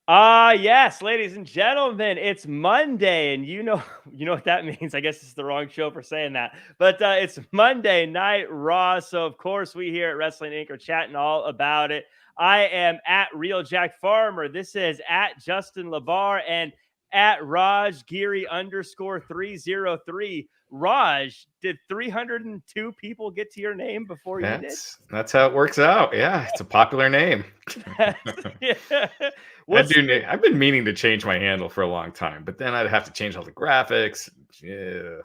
Yes, ladies and gentlemen, it's Monday, and you know you know what that means. I guess it's the wrong show for saying that, but it's Monday Night Raw. So of course we here at Wrestling Inc. are chatting all about it. I am at Real Jack Farmer. This is at Justin LaBar and at Raj Giri _303. Raj, did 302 people get to your name before you did? That's how it works out. Yeah, it's a popular name. Yeah. I've been meaning to change my handle for a long time, but then I'd have to change all the graphics. Yeah,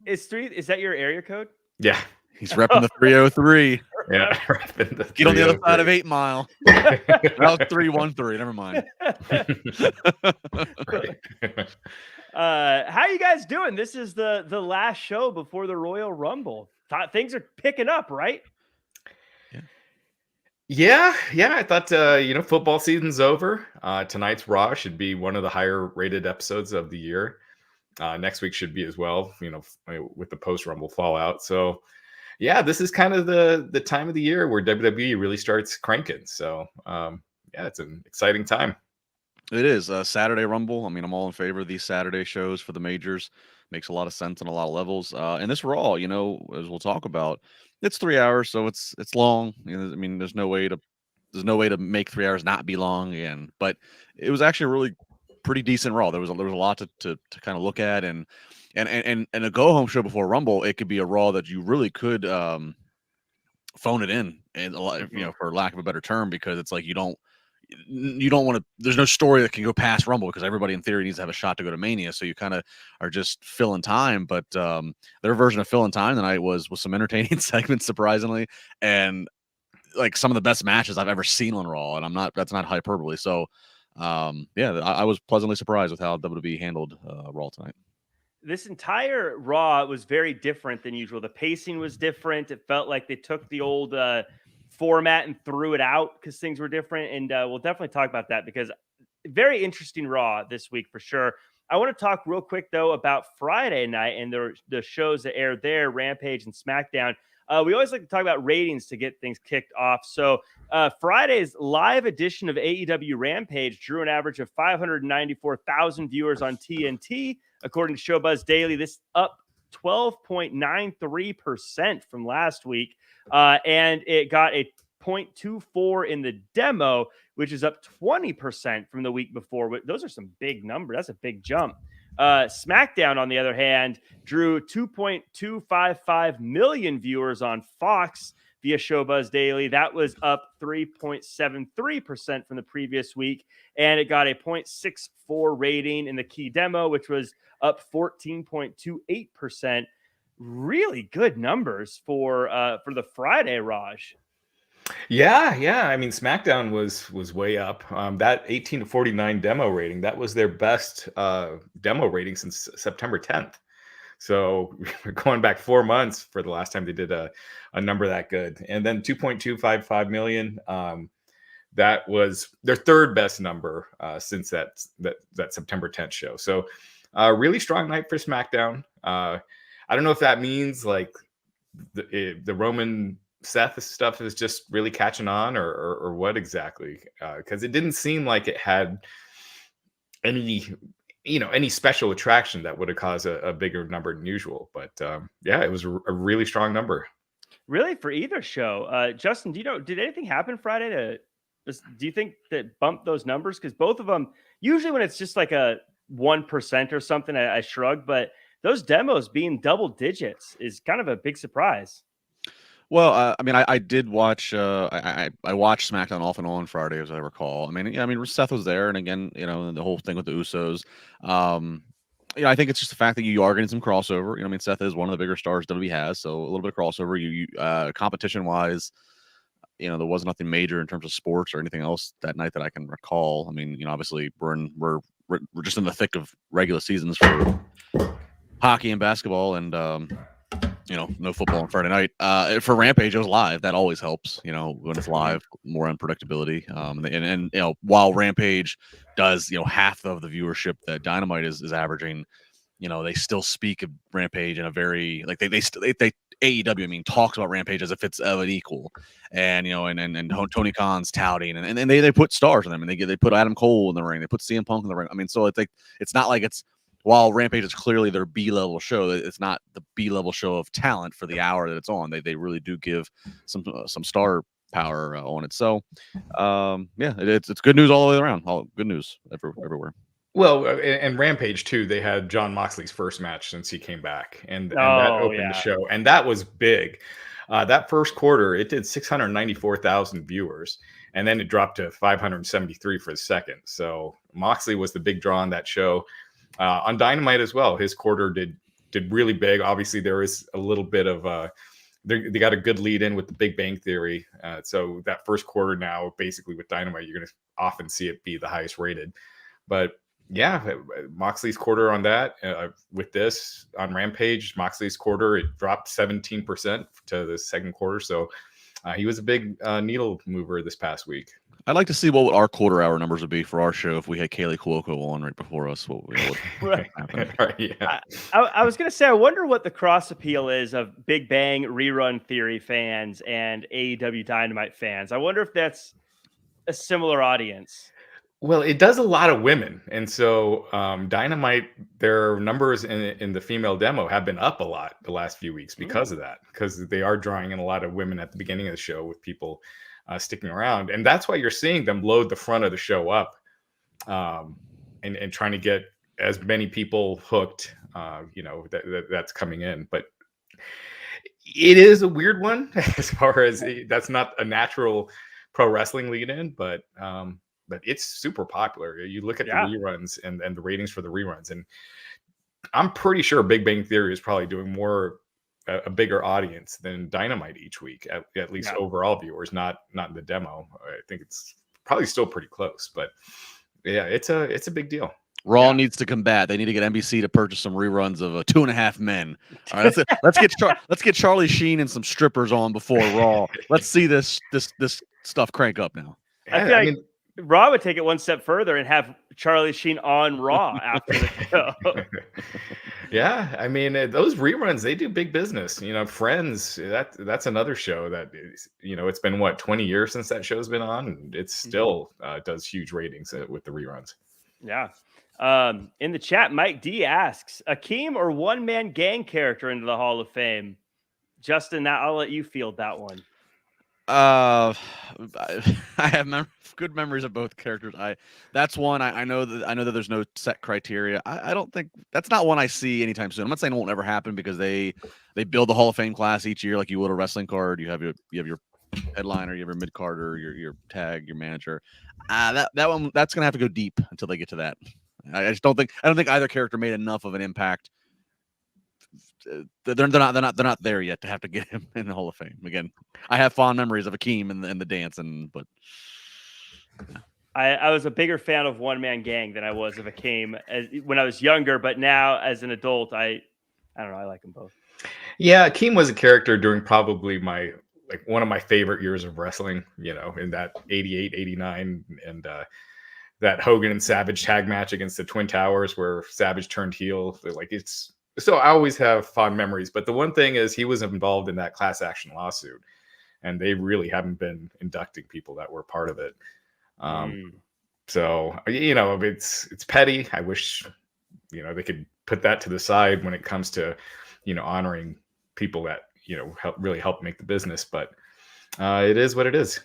Is that your area code? Yeah. He's repping the 303. Yeah, repping the Get on the other side of 8 Mile. That was 313. Never mind. How you guys doing? This is the last show before the Royal Rumble. Things are picking up, right? Yeah. I thought football season's over. Tonight's Raw should be one of the higher rated episodes of the year. Next week should be as well. With the post Rumble fallout. So, yeah, this is kind of the time of the year where WWE really starts cranking. So, it's an exciting time. It is Saturday Rumble. I mean, I'm all in favor of these Saturday shows for the majors. Makes a lot of sense on a lot of levels. And this Raw, as we'll talk about, it's 3 hours, so it's long. I mean, there's no way to make 3 hours not be long again. But it was actually a really pretty decent Raw. There was a lot to kind of look at, and a go home show before Rumble. It could be a Raw that you really could phone it in, and a lot, for lack of a better term, because it's like you don't want to. There's no story that can go past Rumble because everybody in theory needs to have a shot to go to Mania. So you kind of are just filling time. But their version of filling time tonight was some entertaining segments, surprisingly, and like some of the best matches I've ever seen on Raw. And that's not hyperbole. So I was pleasantly surprised with how WWE handled Raw tonight. This entire Raw was very different than usual. The pacing was different. It felt like they took the old format and threw it out because things were different. And we'll definitely talk about that because very interesting Raw this week for sure. I want to talk real quick, though, about Friday night and the shows that aired there, Rampage and SmackDown. We always like to talk about ratings to get things kicked off. So Friday's live edition of AEW Rampage drew an average of 594,000 viewers on TNT. According to Showbuzz Daily, this up 12.93% from last week. And it got a 0.24 in the demo, which is up 20% from the week before. Those are some big numbers. That's a big jump. SmackDown, on the other hand, drew 2.255 million viewers on Fox via Showbuzz Daily. That was up 3.73% from the previous week, and it got a 0.64 rating in the key demo, which was up 14.28%. Really good numbers for the Friday, Raj. Yeah. I mean, SmackDown was way up. That 18-49 demo rating, that was their best demo rating since September 10th. So we're going back 4 months for the last time they did a number that good. And then 2.255 million. That was their third best number since that September 10th show. So really strong night for SmackDown. I don't know if that means like the Roman Seth stuff is just really catching on or what exactly, because it didn't seem like it had any special attraction that would have caused a bigger number than usual. But it was a really strong number. Really, for either show. Justin, did anything happen Friday do you think that bumped those numbers? Because both of them, usually when it's just like a 1% or something, I shrug, but those demos being double digits is kind of a big surprise. Well, I mean, I did watch. I watched SmackDown off and on Friday, as I recall. I mean, Seth was there, and again, the whole thing with the Usos. I think it's just the fact that you are getting some crossover. I mean, Seth is one of the bigger stars WWE has, so a little bit of crossover. You competition wise, there was nothing major in terms of sports or anything else that night that I can recall. I mean, obviously we're just in the thick of regular seasons for hockey and basketball, and no football on Friday night. For Rampage, it was live. That always helps, when it's live, more unpredictability. And while Rampage does, half of the viewership that Dynamite is averaging, they still speak of Rampage in a very like they AEW, I mean, talks about Rampage as if it's an equal, and Tony Khan's touting, and they put stars on them, and they put Adam Cole in the ring, they put CM Punk in the ring. I mean, so it's like it's not like it's while Rampage is clearly their B-level show, it's not the B-level show of talent for the hour that it's on. They really do give some star power on it. So, it's good news all the way around. All good news everywhere. Well, and Rampage too, they had John Moxley's first match since he came back, and that opened the show, and that was big. That first quarter, it did 694,000 viewers, and then it dropped to 573 for the second. So Moxley was the big draw on that show. On Dynamite as well, his quarter did really big. Obviously, there is a little bit of they got a good lead in with the Big Bang Theory. So that first quarter now, basically with Dynamite, you're going to often see it be the highest rated. But yeah, Moxley's quarter on that. With this on Rampage, Moxley's quarter, it dropped 17% to the second quarter. So he was a big needle mover this past week. I'd like to see what our quarter hour numbers would be for our show if we had Kaylee Cuoco on right before us. What would happen? Yeah. I was going to say, I wonder what the cross appeal is of Big Bang Rerun Theory fans and AEW Dynamite fans. I wonder if that's a similar audience. Well, it does a lot of women. And so Dynamite, their numbers in the female demo have been up a lot the last few weeks because of that, because they are drawing in a lot of women at the beginning of the show with people sticking around. And that's why you're seeing them load the front of the show up and trying to get as many people hooked, that's coming in. But it is a weird one as far as that's not a natural pro wrestling lead in, but it's super popular. You look at the reruns and the ratings for the reruns, and I'm pretty sure Big Bang Theory is probably doing a bigger audience than Dynamite each week, at least overall viewers, not in the demo. I think it's probably still pretty close, but yeah, it's a big deal. Raw needs to combat. They need to get NBC to purchase some reruns of 2.5 Men. All right, let's get Charlie Sheen and some strippers on before Raw. Let's see this stuff crank up now. I feel like Raw would take it one step further and have Charlie Sheen on Raw after the show. Yeah, I mean, those reruns, they do big business. Friends, that's another show that is, it's been 20 years since that show's been on, and it still does huge ratings with the reruns. Yeah. In the chat, Mike D asks, Akeem or one-man gang character into the Hall of Fame? Justin, I'll let you field that one. I have good memories of both characters. That's one I know that there's no set criteria. I don't think that's not one I see anytime soon. I'm not saying it won't ever happen because they build the Hall of Fame class each year like you would a wrestling card. You have your headliner, you have your mid carder, your tag, your manager. That one that's gonna have to go deep until they get to that. I don't think either character made enough of an impact. They're not there yet to have to get him in the Hall of Fame. Again, I have fond memories of Akeem and the dance, but I was a bigger fan of One Man Gang than I was of Akeem when I was younger, but now as an adult, I don't know, I like them both. Yeah, Akeem was a character during probably one of my favorite years of wrestling, in that 88, 89, and that Hogan and Savage tag match against the Twin Towers where Savage turned heel. So I always have fond memories, but the one thing is he was involved in that class action lawsuit, and they really haven't been inducting people that were part of it. So, it's petty. I wish, they could put that to the side when it comes to, honoring people that, really help make the business, but it is what it is.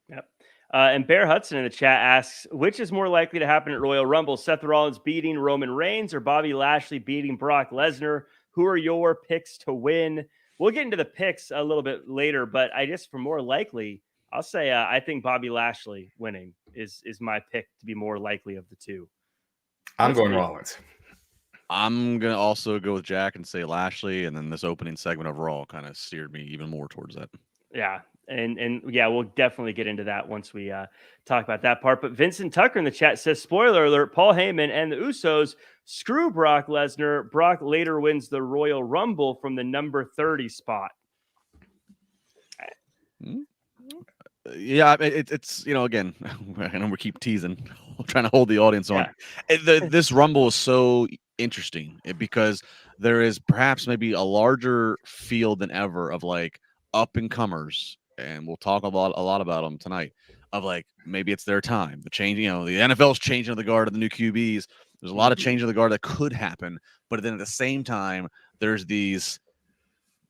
Yep. And Bear Hudson in the chat asks, which is more likely to happen at Royal Rumble? Seth Rollins beating Roman Reigns or Bobby Lashley beating Brock Lesnar? Who are your picks to win? We'll get into the picks a little bit later, but I guess for more likely, I'll say I think Bobby Lashley winning is my pick to be more likely of the two. I'm going Rollins. I'm going to also go with Jack and say Lashley, and then this opening segment of Raw kind of steered me even more towards that. Yeah. And we'll definitely get into that once we talk about that part. But Vincent Tucker in the chat says, spoiler alert, Paul Heyman and the Usos screw Brock Lesnar. Brock later wins the Royal Rumble from the number 30 spot. Yeah, it's again, I know we keep teasing, trying to hold the audience on. This Rumble is so interesting because there is perhaps maybe a larger field than ever of like up and comers, and we'll talk a lot about them tonight. Of like maybe it's their time. The change, the NFL's changing the guard of the new QBs. There's a lot of change of the guard that could happen, but then at the same time, there's these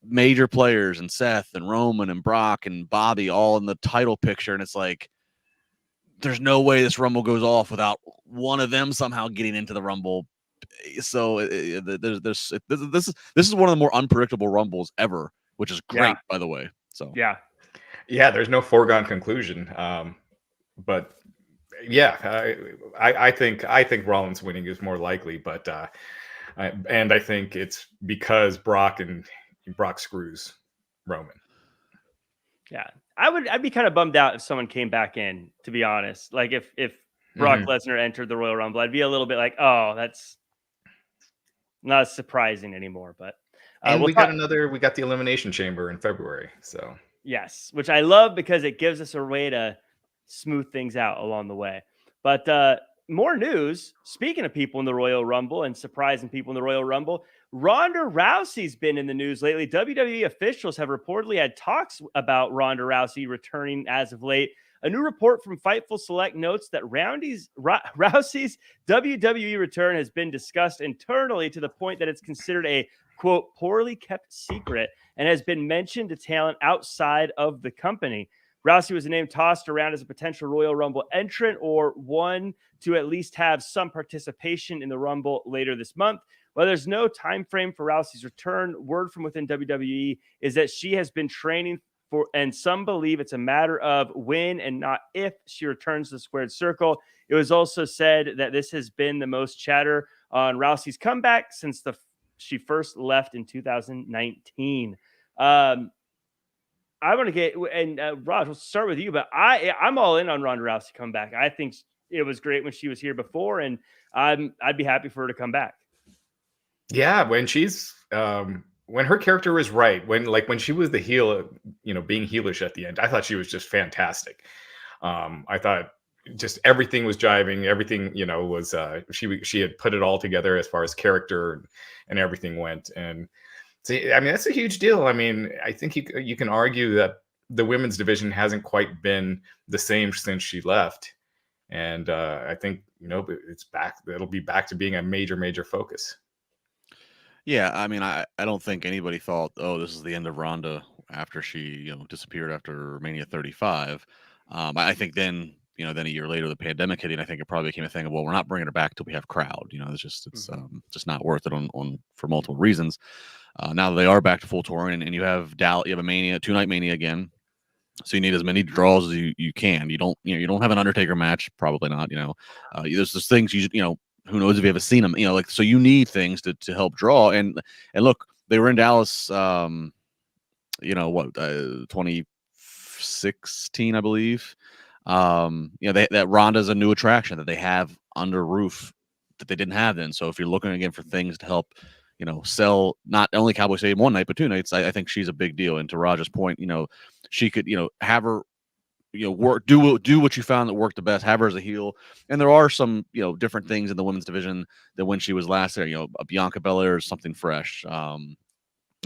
major players and Seth and Roman and Brock and Bobby all in the title picture, and it's like there's no way this Rumble goes off without one of them somehow getting into the Rumble. So this is one of the more unpredictable Rumbles ever, which is great, by the way. So yeah, there's no foregone conclusion, but yeah, I think Rollins winning is more likely, but I think it's because Brock screws Roman. Yeah, I'd be kind of bummed out if someone came back in, to be honest. Like if Brock Lesnar entered the Royal Rumble, I'd be a little bit like, oh, that's not as surprising anymore. But and we got the Elimination Chamber in February. So yes, which I love because it gives us a way to smooth things out along the way. But more news. Speaking of people in the Royal Rumble and surprising people in the Royal Rumble, Ronda Rousey's been in the news lately. WWE officials have reportedly had talks about Ronda Rousey returning as of late. A new report from Fightful Select notes that Rousey's WWE return has been discussed internally to the point that it's considered a, quote, poorly kept secret and has been mentioned to talent outside of the company. Rousey was a name tossed around as a potential Royal Rumble entrant or one to at least have some participation in the Rumble later this month. While there's no time frame for Rousey's return, word from within WWE is that she has been training for, and some believe it's a matter of when and not if she returns to the squared circle. It was also said that this has been the most chatter on Rousey's comeback since she first left in 2019. I want to get, and Raj, we'll start with you, but I'm all in on Ronda Rousey comeback. I think it was great when she was here before, and I'd be happy for her to come back. Yeah, when she's when her character was right, when she was the heel, being heelish at the end, I thought she was just fantastic. I thought just everything was jiving, everything was she had put it all together as far as character and everything went. And see, I mean, that's a huge deal. I mean, I think you can argue that the women's division hasn't quite been the same since she left, and I think it's back. It'll be back to being a major focus. Yeah, I mean, I don't think anybody thought, oh, this is the end of Ronda after she disappeared after Mania 35. I think then a year later, the pandemic hitting, I think it probably became a thing of, well, we're not bringing her back till we have crowd. It's just not worth it on for multiple reasons. Now that they are back to full touring, and you have a Mania, 2-night Mania again, so you need as many draws as you can. You don't have an Undertaker match, probably not. There's just things who knows if you haven't seen them, so you need things to help draw. And look, they were in Dallas, 2016, I believe. That Ronda's a new attraction that they have under roof that they didn't have then. So if you're looking again for things to help, sell not only Cowboy Stadium one night, but 2 nights, I think she's a big deal. And to Raj's point, she could, have her, work, do what you found that worked the best, have her as a heel. And there are some, different things in the women's division that when she was last there, a Bianca Belair is something fresh.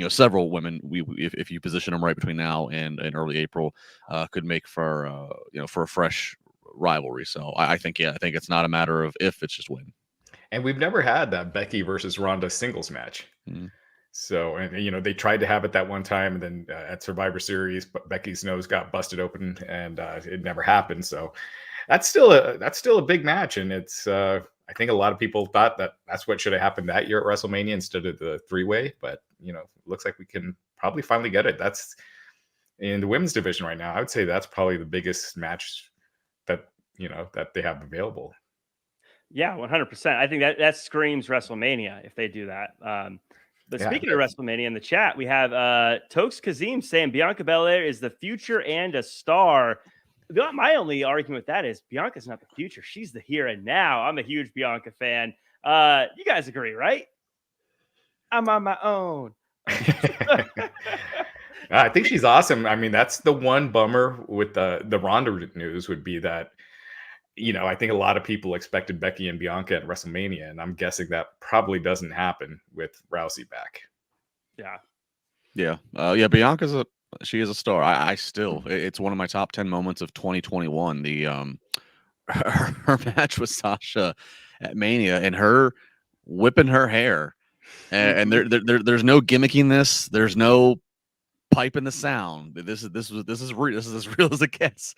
Several women, if you position them right between now and early April, could make for a fresh rivalry. So I think it's not a matter of if, it's just when. And we've never had that Becky versus Ronda singles match. Mm-hmm. So, and they tried to have it that one time, and then at Survivor Series, but Becky's nose got busted open, and it never happened. So, that's still a big match, and it's I think a lot of people thought that's what should have happened that year at WrestleMania instead of the 3-way. But looks like we can probably finally get it. That's in the women's division right now. I would say that's probably the biggest match that they have available. Yeah, 100%. I think that screams WrestleMania if they do that. But speaking of WrestleMania in the chat, we have Tokes Kazim saying Bianca Belair is the future and a star. My only argument with that is Bianca's not the future. She's the here and now. I'm a huge Bianca fan. You guys agree, right? I'm on my own. I think she's awesome. I mean, that's the one bummer with the Ronda news would be that I think a lot of people expected Becky and Bianca at WrestleMania, and I'm guessing that probably doesn't happen with Rousey back. Yeah. Bianca's she is a star. I still, it's one of my top 10 moments of 2021. The her match with Sasha at Mania and her whipping her hair, and there's no gimmicking this. There's no piping the sound. This is real. This is as real as it gets.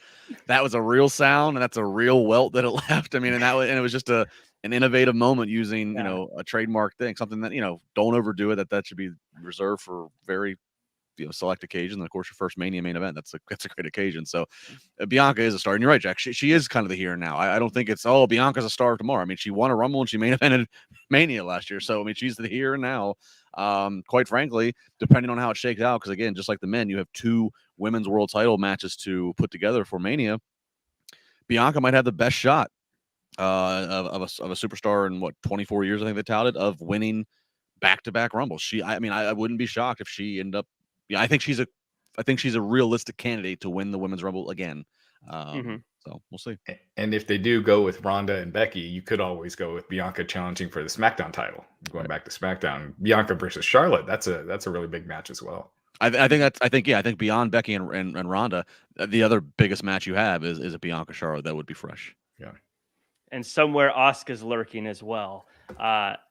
That was a real sound, and that's a real welt that it left. I mean, and it was just an innovative moment using a trademark thing, something that don't overdo it. That should be reserved for very select occasion. And of course, your first Mania main event. That's a great occasion. So Bianca is a star, and you're right, Jack. She is kind of the here and now. I don't think it's Bianca's a star tomorrow. I mean, she won a Rumble and she main evented Mania last year. So I mean, she's the here and now. Quite frankly, depending on how it shakes out, because again, just like the men, you have 2 women's world title matches to put together for Mania. Bianca might have the best shot of a superstar in 24 years. I think they touted of winning back-to-back Rumbles. I wouldn't be shocked if she ended up. Yeah, I think she's a realistic candidate to win the women's Rumble again. So we'll see. And if they do go with Ronda and Becky, you could always go with Bianca challenging for the SmackDown title, going back to SmackDown. Bianca versus Charlotte. That's a really big match as well. I think beyond Becky and Ronda, the other biggest match you have is a Bianca Charlotte. That would be fresh. Yeah. And somewhere Asuka's lurking as well.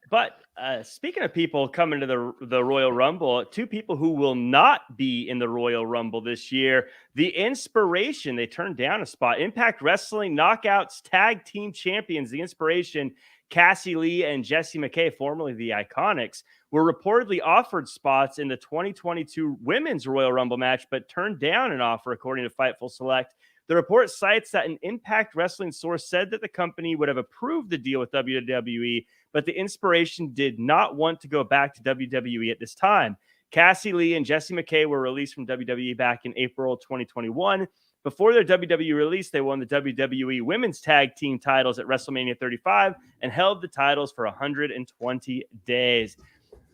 But speaking of people coming to the Royal Rumble, 2 people who will not be in the Royal Rumble this year, the Inspiration, they turned down a spot. Impact Wrestling Knockouts Tag Team Champions, the Inspiration, Cassie Lee and Jessie McKay, formerly the Iconics, were reportedly offered spots in the 2022 Women's Royal Rumble match, but turned down an offer, according to Fightful Select. The report cites that an Impact Wrestling source said that the company would have approved the deal with WWE, but the Inspiration did not want to go back to WWE at this time. Cassie Lee and Jessie McKay were released from WWE back in April 2021. Before their WWE release, they won the WWE Women's Tag Team titles at WrestleMania 35 and held the titles for 120 days.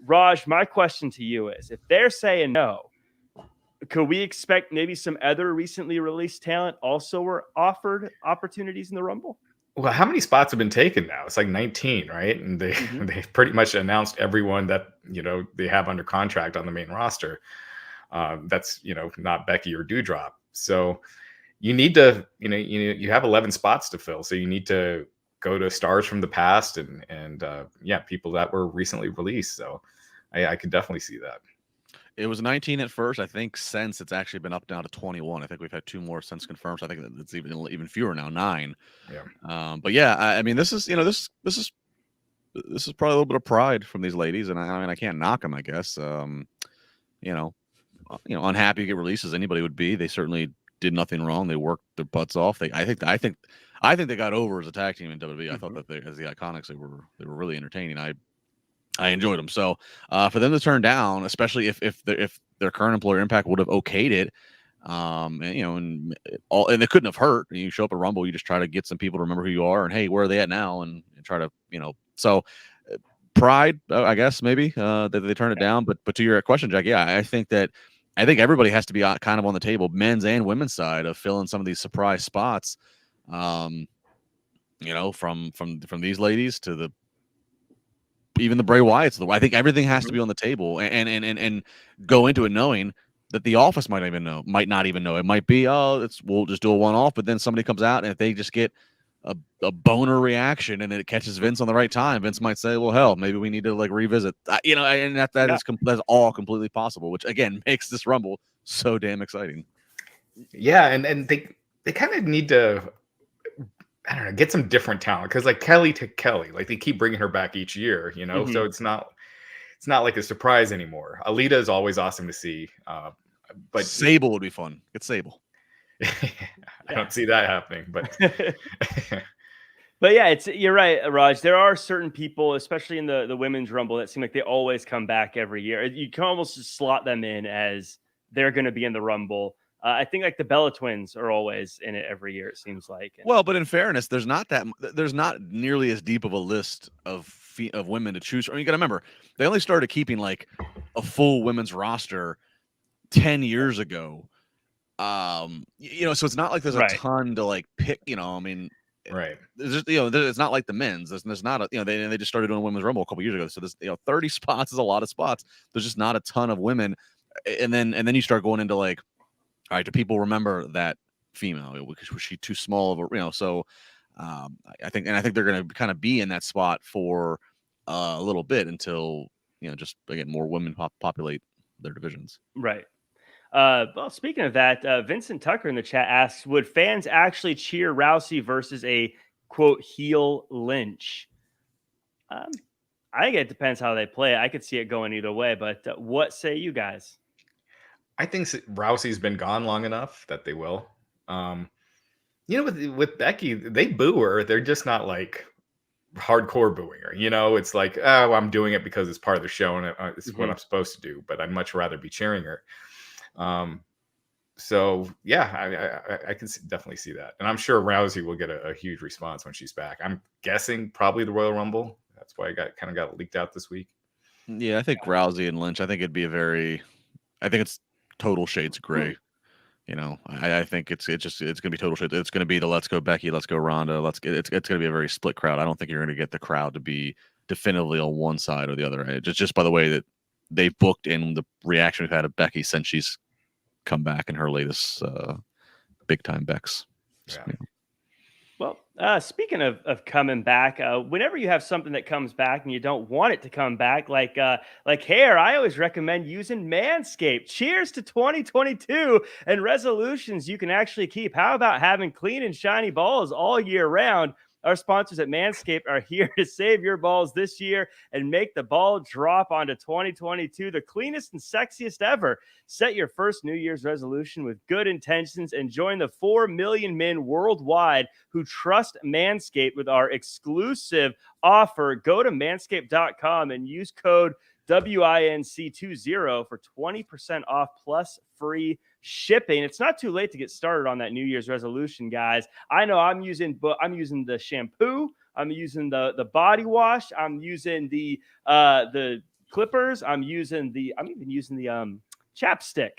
Raj, my question to you is, if they're saying no, could we expect maybe some other recently released talent also were offered opportunities in the Rumble? Well, how many spots have been taken now? It's like 19, right? And they've pretty much announced everyone that they have under contract on the main roster. That's not Becky or Doudrop. So you need to you have 11 spots to fill. So you need to go to stars from the past and people that were recently released. So I could definitely see that. It was 19 at first. I think since it's actually been up down to 21. I think we've had 2 more since confirmed. So I think it's even fewer now, 9. Yeah. But yeah, I mean, this is this is probably a little bit of pride from these ladies, and I think can't knock them. I guess unhappy to get releases. Anybody would be. They certainly did nothing wrong. They worked their butts off. I think they got over as a tag team in WWE. I thought that as the Iconics, they were really entertaining. I enjoyed them. So for them to turn down, especially if their current employer Impact would have okayed it, and they couldn't have hurt. You show up at Rumble, you just try to get some people to remember who you are, and hey, where are they at now, and try to So pride, I guess maybe that they turned it down. But to your question, Jack, yeah, I think everybody has to be kind of on the table, men's and women's side, of filling some of these surprise spots. From these ladies to even the Bray Wyatts. I think everything has to be on the table and go into it knowing that the office might not even know. It might be, we'll just do a one-off, but then somebody comes out, and if they just get a boner reaction and it catches Vince on the right time, Vince might say, well, hell, maybe we need to revisit, and that's all completely possible, which again makes this Rumble so damn exciting. Yeah. And they kind of need to, I don't know, get some different talent, because Kelly to Kelly, they keep bringing her back each year, so it's not like a surprise anymore. Alita is always awesome to see, but Sable would be fun. Get Sable. I don't see that happening, but but yeah, you're right, Raj. There are certain people, especially in the Women's Rumble, that seem like they always come back every year. You can almost just slot them in as they're going to be in the Rumble. I think the Bella Twins are always in it every year, it seems like. Well, but in fairness, there's not nearly as deep of a list of women to choose from. You got to remember, they only started keeping a full women's roster 10 years ago. So it's not like there's a ton to pick. I mean, Right. It's just, it's not like the men's. There's not a, they just started doing women's rumble a couple years ago. So there's 30 spots is a lot of spots. There's just not a ton of women, and then you start going into like, all right, do people remember that female? Was she too small of a, so I think they're going to kind of be in that spot for a little bit until just again more women populate their divisions. Right. Well, speaking of that, Vincent Tucker in the chat asks, would fans actually cheer Rousey versus a quote heel Lynch? I think it depends how they play. I could see it going either way, but what say you guys? I think Rousey's been gone long enough that they will. With Becky, they boo her. They're just not like hardcore booing her. It's like, oh, I'm doing it because it's part of the show and it's what I'm supposed to do. But I'd much rather be cheering her. So yeah, I can definitely see that, and I'm sure Rousey will get a huge response when she's back. I'm guessing probably the Royal Rumble. That's why I got leaked out this week. Yeah, I think Rousey and Lynch. I think it'd be I think it's total shades of gray. I think it's gonna be total shades. It's gonna be the let's go Becky, let's go Ronda, it's gonna be a very split crowd. I don't think you're gonna get the crowd to be definitively on one side or the other. Just by the way that they've booked and the reaction we've had of Becky since she's come back in her latest big time Becks. Yeah. Well, speaking of coming back, whenever you have something that comes back and you don't want it to come back, like hair, I always recommend using Manscaped. Cheers to 2022 and resolutions you can actually keep. How about having clean and shiny balls all year round? Our sponsors at Manscaped are here to save your balls this year and make the ball drop onto 2022, the cleanest and sexiest ever. Set your first New Year's resolution with good intentions and join the 4 million men worldwide who trust Manscaped with our exclusive offer. Go to manscaped.com and use code WINC20 for 20% off plus free shipping. It's not too late to get started on that New Year's resolution, guys. I know I'm using the shampoo, I'm using the body wash, I'm using the clippers, I'm even using the chapstick.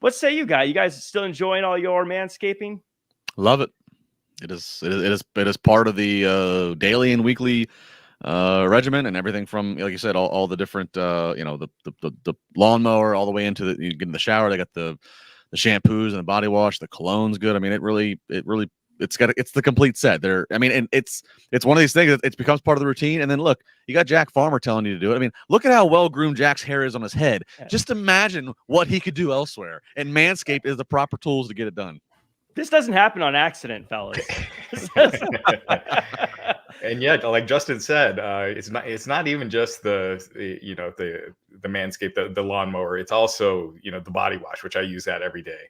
What say you guys? You guys still enjoying all your manscaping? Love it. It is part of the daily and weekly regimen and everything from, like you said, all the different the lawnmower all the way into you get in the shower. They got the shampoos and the body wash, the cologne's good. I mean, it's the complete set there. I mean, and it's one of these things that it becomes part of the routine. And then look, you got Jack Farmer telling you to do it. I mean, look at how well groomed Jack's hair is on his head. Just imagine what he could do elsewhere. And Manscaped is the proper tools to get it done. This doesn't happen on accident, fellas. And yet, like Justin said, it's not even just the Manscaped, the lawnmower. It's also the body wash, which I use that every day.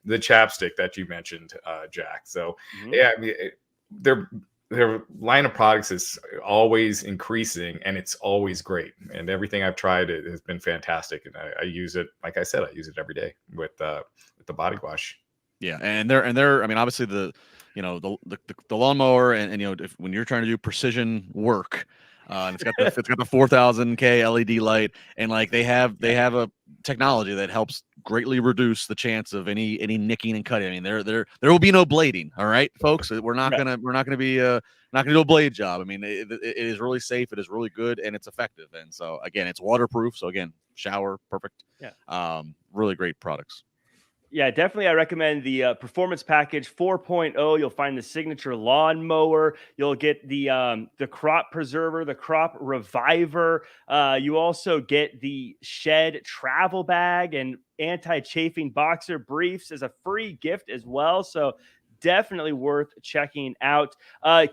The chapstick that you mentioned, Jack. So yeah, I mean, their line of products is always increasing, and it's always great. And everything I've tried has been fantastic, and I use it. Like I said, I use it every day with the body wash. Yeah, and they're I mean, obviously the lawnmower and when you're trying to do precision work, and it's got the 4000K LED light, and like they have a technology that helps greatly reduce the chance of any nicking and cutting. I mean, there will be no blading. All right, folks, we're not gonna do a blade job. I mean, it is really safe. It is really good, and it's effective. And so again, it's waterproof. So again, shower perfect. Yeah, really great products. Yeah, definitely. I recommend the Performance Package 4.0. You'll find the signature lawnmower. You'll get the Crop Preserver, the Crop Reviver. You also get the Shed Travel Bag and anti-chafing boxer briefs as a free gift as well. So definitely worth checking out.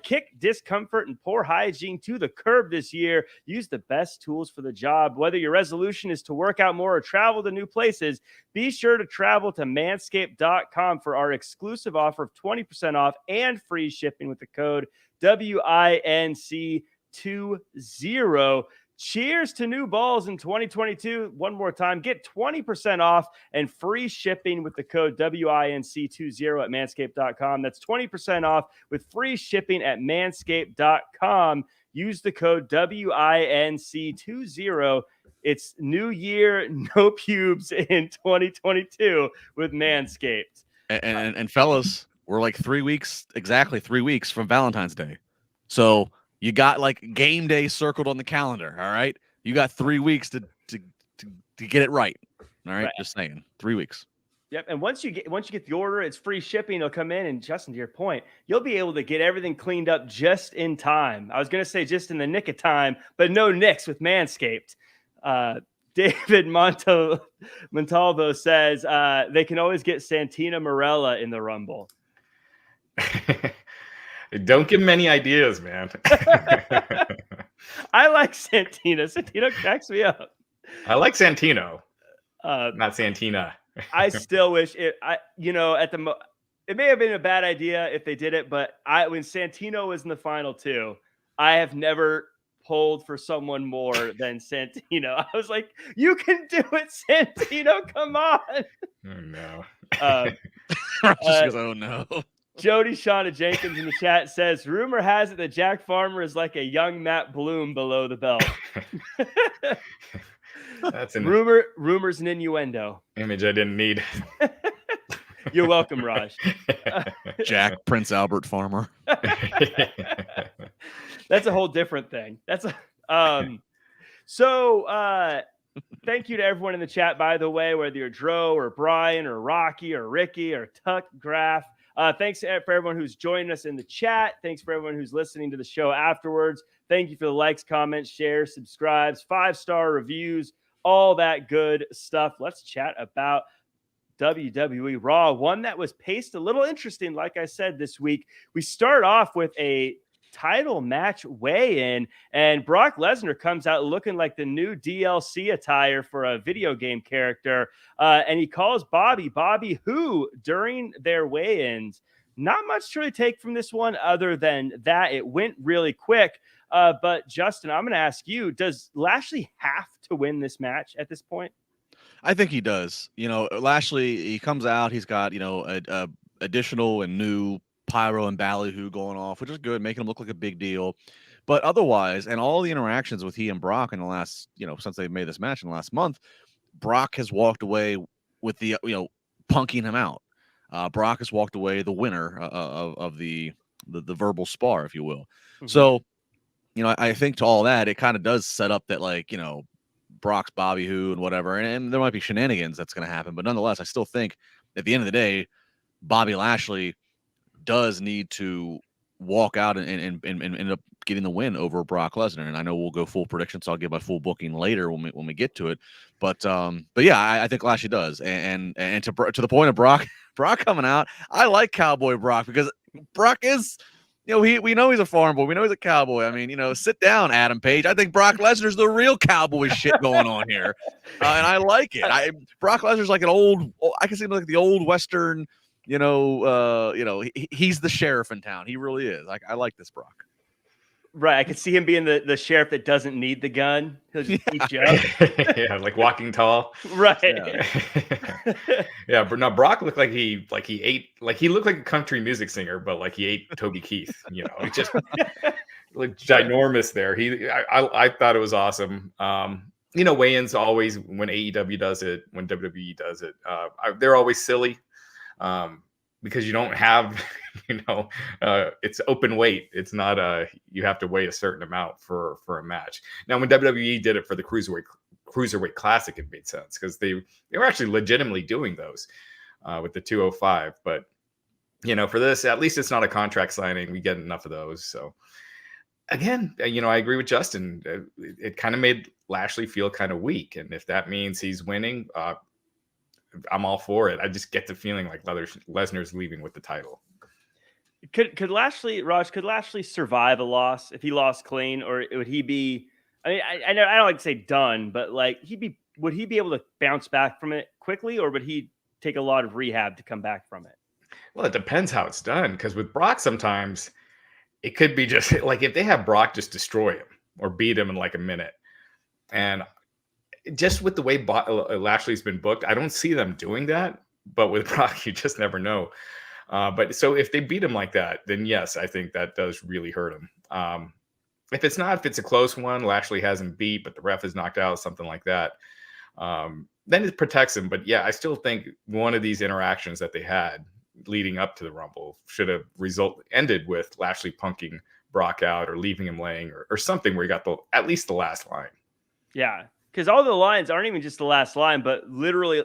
Kick discomfort and poor hygiene to the curb this year. Use the best tools for the job. Whether your resolution is to work out more or travel to new places, be sure to travel to manscaped.com for our exclusive offer of 20% off and free shipping with the code WINC20. Cheers to new balls in 2022. One more time, get 20% off and free shipping with the code WINC20 at manscaped.com. That's 20% off with free shipping at manscaped.com. Use the code WINC20. It's new year, no pubes in 2022 with Manscaped. And fellas, we're like exactly 3 weeks from Valentine's Day. So you got like game day circled on the calendar. All right. You got 3 weeks to get it right. All right. Just saying 3 weeks. Yep. And once you get the order, it's free shipping. It'll come in. And Justin, to your point, you'll be able to get everything cleaned up just in time. I was going to say just in the nick of time, but no nicks with Manscaped. David Montalvo says they can always get Santina Morella in the Rumble. Don't give him any ideas, man. I like Santina. Santina cracks me up. I like Santino, not Santina. I still wish it. It may have been a bad idea if they did it, but when Santino was in the final two, I have never pulled for someone more than Santino. I was like, "You can do it, Santino! Come on!" Oh no. Just goes, oh no. Jody Shauna Jenkins in the chat says, rumor has it that Jack Farmer is like a young Matt Bloom below the belt. That's an rumors and innuendo. Image I didn't need. You're welcome, Raj. Jack Prince Albert Farmer. That's a whole different thing. Thank you to everyone in the chat, by the way, whether you're Dro or Brian or Rocky or Ricky or Tuck Graf. Thanks for everyone who's joining us in the chat. Thanks for everyone who's listening to the show afterwards. Thank you for the likes, comments, shares, subscribes, 5-star reviews, all that good stuff. Let's chat about WWE Raw, one that was paced a little interesting. Like I said, this week, we start off with a title match weigh-in, and Brock Lesnar comes out looking like the new DLC attire for a video game character, and he calls Bobby who during their weigh-ins. Not much to really take from this one other than that it went really quick. But Justin, I'm going to ask you, does Lashley have to win this match at this point? I think he does. Lashley, he comes out, he's got, additional and new pyro and ballyhoo going off, which is good, making him look like a big deal. But otherwise, and all the interactions with he and Brock in the last, since they've made this match in the last month, Brock has walked away with the, punking him out. Brock has walked away the winner of the verbal spar, if you will. Mm-hmm. So, I think to all that, it kind of does set up that, Brock's Bobby Who and whatever, and there might be shenanigans that's going to happen. But nonetheless, I still think at the end of the day, Bobby Lashley does need to walk out and end up getting the win over Brock Lesnar. And I know we'll go full prediction, so I'll give my full booking later when we get to it. But yeah, I think Lashley does. And to the point of Brock coming out, I like Cowboy Brock because Brock is, we know he's a farm boy. We know he's a cowboy. I mean, sit down, Adam Page. I think Brock Lesnar's the real cowboy shit going on here. And I like it. Brock Lesnar's like I can see him like the old Western, he's the sheriff in town. He really is. I like this Brock. Right. I could see him being the sheriff that doesn't need the gun. He'll just beat you up. Yeah, like Walking Tall. Right. Yeah. Yeah, but no, Brock looked like he looked like a country music singer, but like he ate Toby Keith. He just like ginormous there. I thought it was awesome. Weigh-ins always, when AEW does it, when WWE does it, they're always silly. Because you don't have, it's open weight. It's not you have to weigh a certain amount for a match. Now, when WWE did it for the Cruiserweight Classic, it made sense because they were actually legitimately doing those with the 205. But, for this, at least it's not a contract signing. We get enough of those. So, again, I agree with Justin. It kind of made Lashley feel kind of weak. And if that means he's winning, I'm all for it. I just get the feeling like Lesnar's leaving with the title. Could Lashley survive a loss if he lost clean, or would he be? I mean, I know I don't like to say done, but would he be able to bounce back from it quickly, or would he take a lot of rehab to come back from it? Well, it depends how it's done. Because with Brock, sometimes it could be just like if they have Brock just destroy him or beat him in like a minute, and just with the way Lashley's been booked, I don't see them doing that. But with Brock, you just never know. But so if they beat him like that, then yes, I think that does really hurt him. If it's a close one, Lashley hasn't beat, but the ref is knocked out, something like that, then it protects him. But yeah, I still think one of these interactions that they had leading up to the Rumble should have ended with Lashley punking Brock out or leaving him laying or something where he got at least the last line. Yeah, because all the lines aren't even just the last line, but literally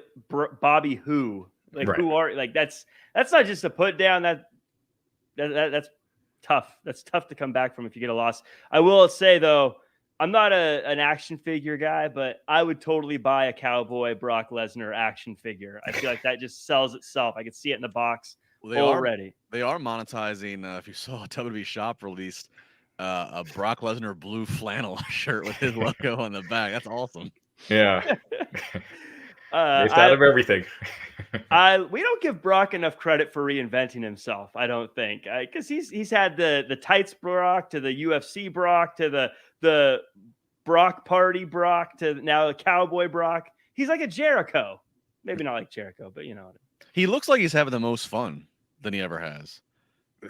Bobby who, like Right. who are, like that's not just a put down. That's tough. That's tough to come back from if you get a loss. I will say though, I'm not an action figure guy, but I would totally buy a Cowboy Brock Lesnar action figure. I feel like that just sells itself. I could see it in the box already. They are monetizing. If you saw WWE Shop released a Brock Lesnar blue flannel shirt with his logo on the back. That's awesome. Yeah. Based out of everything. We don't give Brock enough credit for reinventing himself, I don't think, because he's had the tights Brock to the UFC Brock to the Brock party Brock to now the Cowboy Brock. He's like a Jericho, maybe not like Jericho, but you know. He looks like he's having the most fun than he ever has.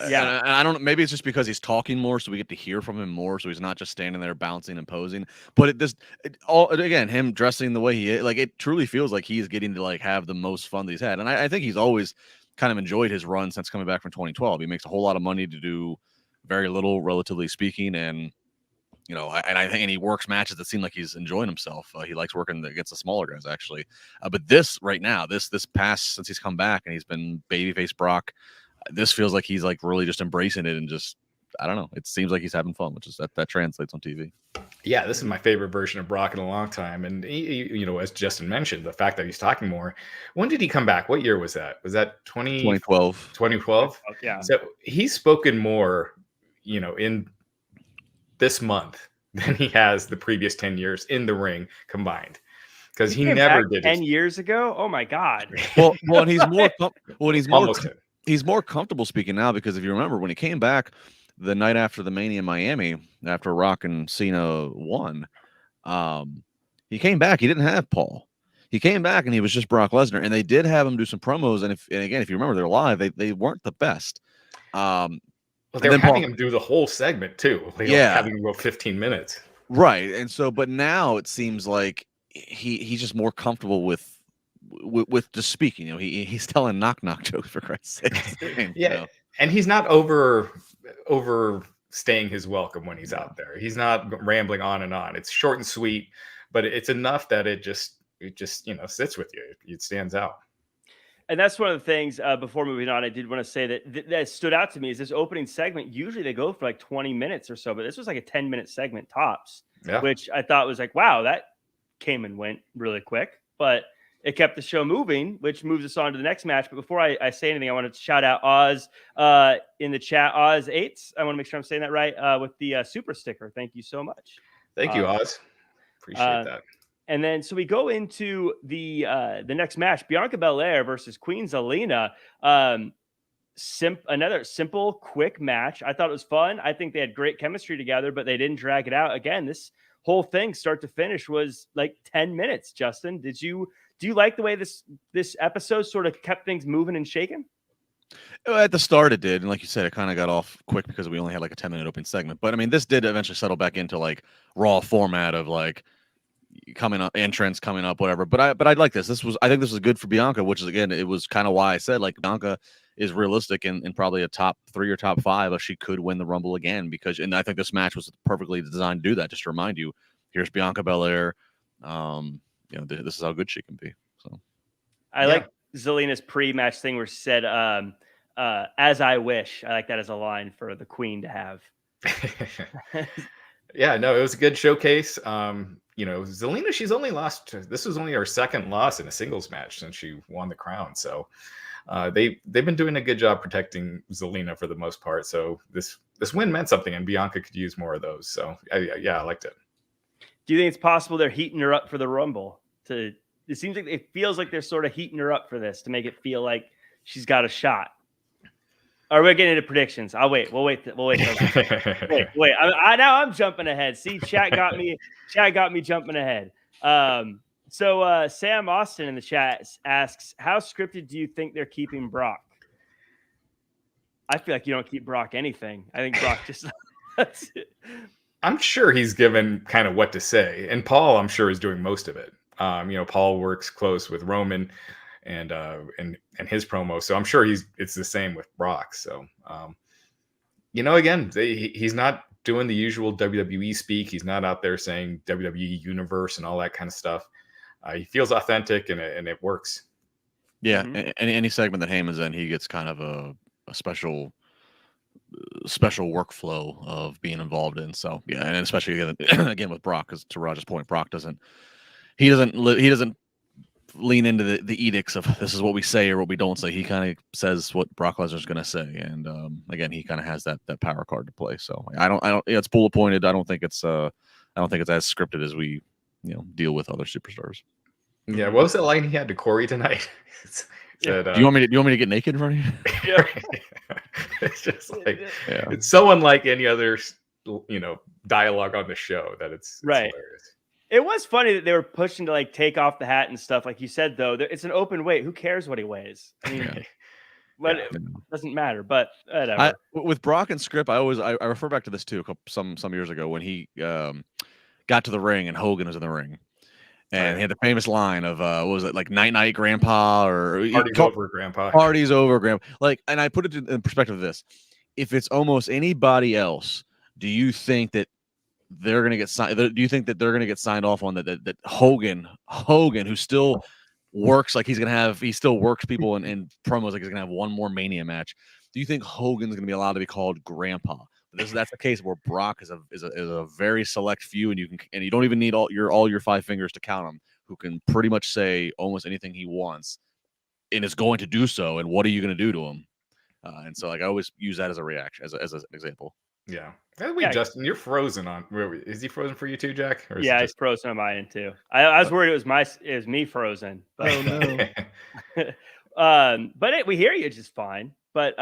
Yeah, and I don't know. Maybe it's just because he's talking more, so we get to hear from him more. So he's not just standing there bouncing and posing. But again, him dressing the way he is, like it truly feels like he's getting to like have the most fun that he's had. And I think he's always kind of enjoyed his run since coming back from 2012. He makes a whole lot of money to do very little, relatively speaking, and I think he works matches that seem like he's enjoying himself. He likes working against the smaller guys, actually. But this right now, this past since he's come back and he's been babyface Brock. This feels like he's like really just embracing it and just, I don't know. It seems like he's having fun, which is that translates on TV. Yeah, this is my favorite version of Brock in a long time. And as Justin mentioned, the fact that he's talking more. When did he come back? What year was that? Was that 2012? 2012? Yeah. So he's spoken more, in this month than he has the previous 10 years in the ring combined. Because he never did 10 years ago. Oh my God. Well, and he's more. He's more comfortable speaking now because if you remember when he came back the night after the Mania in Miami, after Rock and Cena won, he came back. He didn't have Paul. He came back and he was just Brock Lesnar, and they did have him do some promos. And again, if you remember, they're live. They weren't the best. Well, they were having him do the whole segment too. Having him go 15 minutes. Right, and so, but now it seems like he's just more comfortable with just speaking. He's telling knock jokes for Christ's sake. And he's not overstaying his welcome when he's out there. He's not rambling on and on. It's short and sweet, but it's enough that it just sits with you. It stands out. And that's one of the things before moving on, I did want to say that stood out to me is this opening segment. Usually they go for like 20 minutes or so, but this was like a 10-minute segment tops, which I thought was like, wow, that came and went really quick, but it kept the show moving, which moves us on to the next match. But before I say anything, I want to shout out Oz in the chat. Oz 8. I want to make sure I'm saying that right with the super sticker. Thank you so much. Thank you, Oz. Appreciate that. And then so we go into the next match: Bianca Belair versus Queen Zelina. Another simple, quick match. I thought it was fun. I think they had great chemistry together, but they didn't drag it out. Again, this whole thing, start to finish, was like 10 minutes. Justin, do you like the way this episode sort of kept things moving and shaking? At the start it did, and like you said, it kind of got off quick because we only had like a 10-minute opening segment. But I mean, this did eventually settle back into like Raw format of like coming up, entrance coming up, whatever. But I like this. I think this was good for Bianca, which is, again, it was kind of why I said like Bianca is realistic and probably a top 3 or top 5 if she could win the Rumble again, and I think this match was perfectly designed to do that. Just to remind you, here's Bianca Belair. This is how good she can be. So I like Zelina's pre-match thing where she said, as I wish. I like that as a line for the Queen to have. Yeah, no, it was a good showcase. Zelina, she's only lost. This was only her second loss in a singles match since she won the crown. So they've been doing a good job protecting Zelina for the most part. So this win meant something, and Bianca could use more of those. So I liked it. Do you think it's possible they're heating her up for the Rumble? It seems like it feels like they're sort of heating her up for this to make it feel like she's got a shot. Are we getting into predictions? I'll wait. We'll wait. Wait. Now I'm jumping ahead. See, chat got me jumping ahead. So Sam Austin in the chat asks, how scripted do you think they're keeping Brock? I feel like you don't keep Brock anything. I think Brock just. I'm sure he's given kind of what to say, and Paul, I'm sure, is doing most of it. Paul works close with Roman, and his promo. So I'm sure it's the same with Brock. So again, he's not doing the usual WWE speak. He's not out there saying WWE Universe and all that kind of stuff. He feels authentic, and it works. Yeah, any segment that Heyman's in, he gets kind of a special workflow of being involved in. So yeah, and especially again with Brock, because to Raj's point, Brock doesn't lean into the edicts of this is what we say or what we don't say. He kind of says what Brock Lesnar's going to say, and again, he kind of has that power card to play. So I don't. It's bullet pointed. I don't think it's as scripted as we deal with other superstars. Yeah, what was that line he had to Corey tonight? Do you want me to get naked in front of you? Yeah. It's just like it's so unlike any other dialogue on the show that it's right. Hilarious. It was funny that they were pushing to like take off the hat and stuff. Like you said, though, it's an open weight. Who cares what he weighs? I mean, but it doesn't matter. But whatever. With Brock and Script, I refer back to this too. Some years ago when he got to the ring and Hogan was in the ring, and he had the famous line of what was it, like "Night Night Grandpa" or "Party's over, Grandpa." Party's over, Grandpa. Like, and I put it in perspective of this: if it's almost anybody else, do you think that they're going to get signed? Do you think that they're going to get signed off on that Hogan, who still works like he still works people in promos like he's going to have one more Mania match? Do you think Hogan's going to be allowed to be called Grandpa? That's the case where Brock is a very select few, and you don't even need all your 5 fingers to count them, who can pretty much say almost anything he wants, and is going to do so. And what are you going to do to him? And so, like, I always use that as a reaction, as an example. Yeah. Justin, you're frozen on. Is he frozen for you too, Jack? Or he's frozen on mine too. I was worried it was me frozen. But, but we hear you just fine. But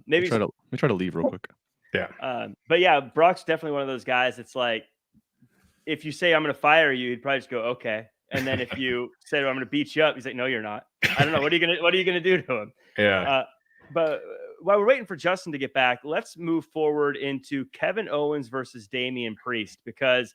maybe let me try to leave real quick. Yeah. But yeah, Brock's definitely one of those guys. It's like if you say I'm going to fire you, he'd probably just go okay. And then if you say I'm going to beat you up, he's like, no, you're not. I don't know. What are you gonna do to him? Yeah. But while we're waiting for Justin to get back, let's move forward into Kevin Owens versus Damian Priest, because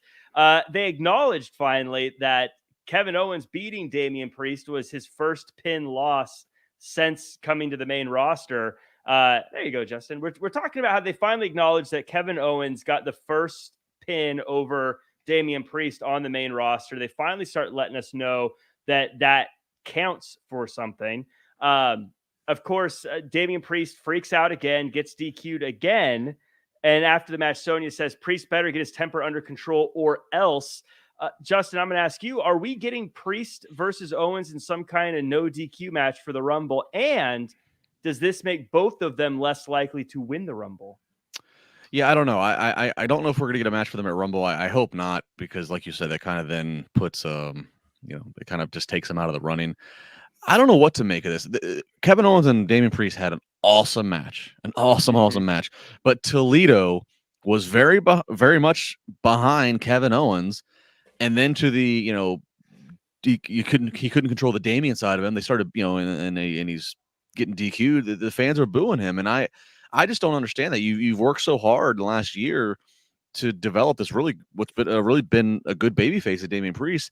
they acknowledged finally that Kevin Owens beating Damian Priest was his first pin loss since coming to the main roster. There you go, Justin. We're talking about how they finally acknowledged that Kevin Owens got the first pin over Damian Priest on the main roster. They finally start letting us know that counts for something. Of course, Damian Priest freaks out again, gets DQ'd again. And after the match, Sonya says, Priest better get his temper under control or else. Justin, I'm going to ask you, are we getting Priest versus Owens in some kind of no DQ match for the Rumble? And does this make both of them less likely to win the Rumble? Yeah, I don't know. I don't know if we're going to get a match for them at Rumble. I hope not, because like you said, that kind of then puts, it kind of just takes them out of the running. I don't know what to make of this. Kevin Owens and Damian Priest had an awesome match, awesome match. But Toledo was very much behind Kevin Owens, and then to the he couldn't control the Damian side of him. They started and he's getting DQ'd. The fans were booing him, and I just don't understand that. You've worked so hard the last year to develop this what's been a good babyface at Damian Priest.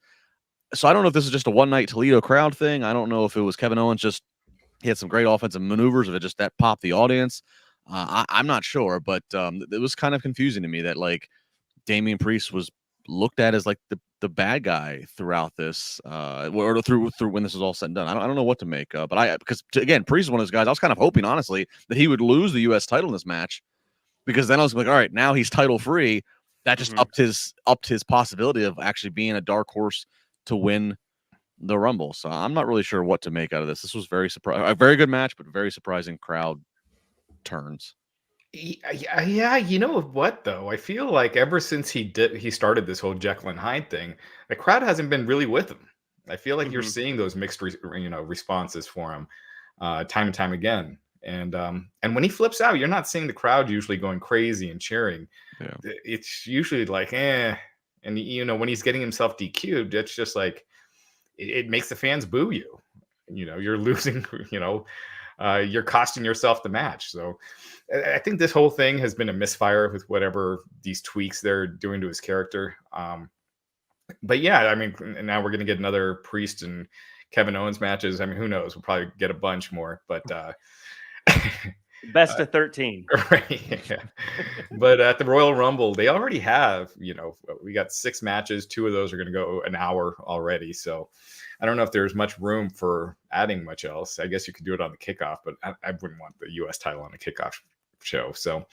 So I don't know if this is just a one-night Toledo crowd thing. I don't know if it was Kevin Owens he had some great offensive maneuvers, if it just that popped the audience. I'm not sure, but it was kind of confusing to me that like Damian Priest was looked at as like the bad guy throughout this, or through when this is all said and done. I don't know what to make, because again, Priest is one of those guys. I was kind of hoping, honestly, that he would lose the U.S. title in this match, because then I was like, all right, now he's title free. That just upped his possibility of actually being a dark horse to win the Rumble. So I'm not really sure what to make out of this. This was a very good match, but very surprising crowd turns. Yeah, you know what though? I feel like ever since he started this whole Jekyll and Hyde thing, the crowd hasn't been really with him. I feel like you're seeing those mixed responses for him time and time again. And when he flips out, you're not seeing the crowd usually going crazy and cheering. Yeah. It's usually like and when he's getting himself DQ'd, it's just like it makes the fans boo you. You're losing, you're costing yourself the match. So I think this whole thing has been a misfire with whatever these tweaks they're doing to his character. But yeah, I mean, now we're going to get another Priest and Kevin Owens matches. I mean, who knows? We'll probably get a bunch more, but Best of 13. Right. Yeah. But at the Royal Rumble, they already have, we got 6 matches. 2 of those are going to go an hour already. So I don't know if there's much room for adding much else. I guess you could do it on the kickoff, but I wouldn't want the US title on a kickoff show. So,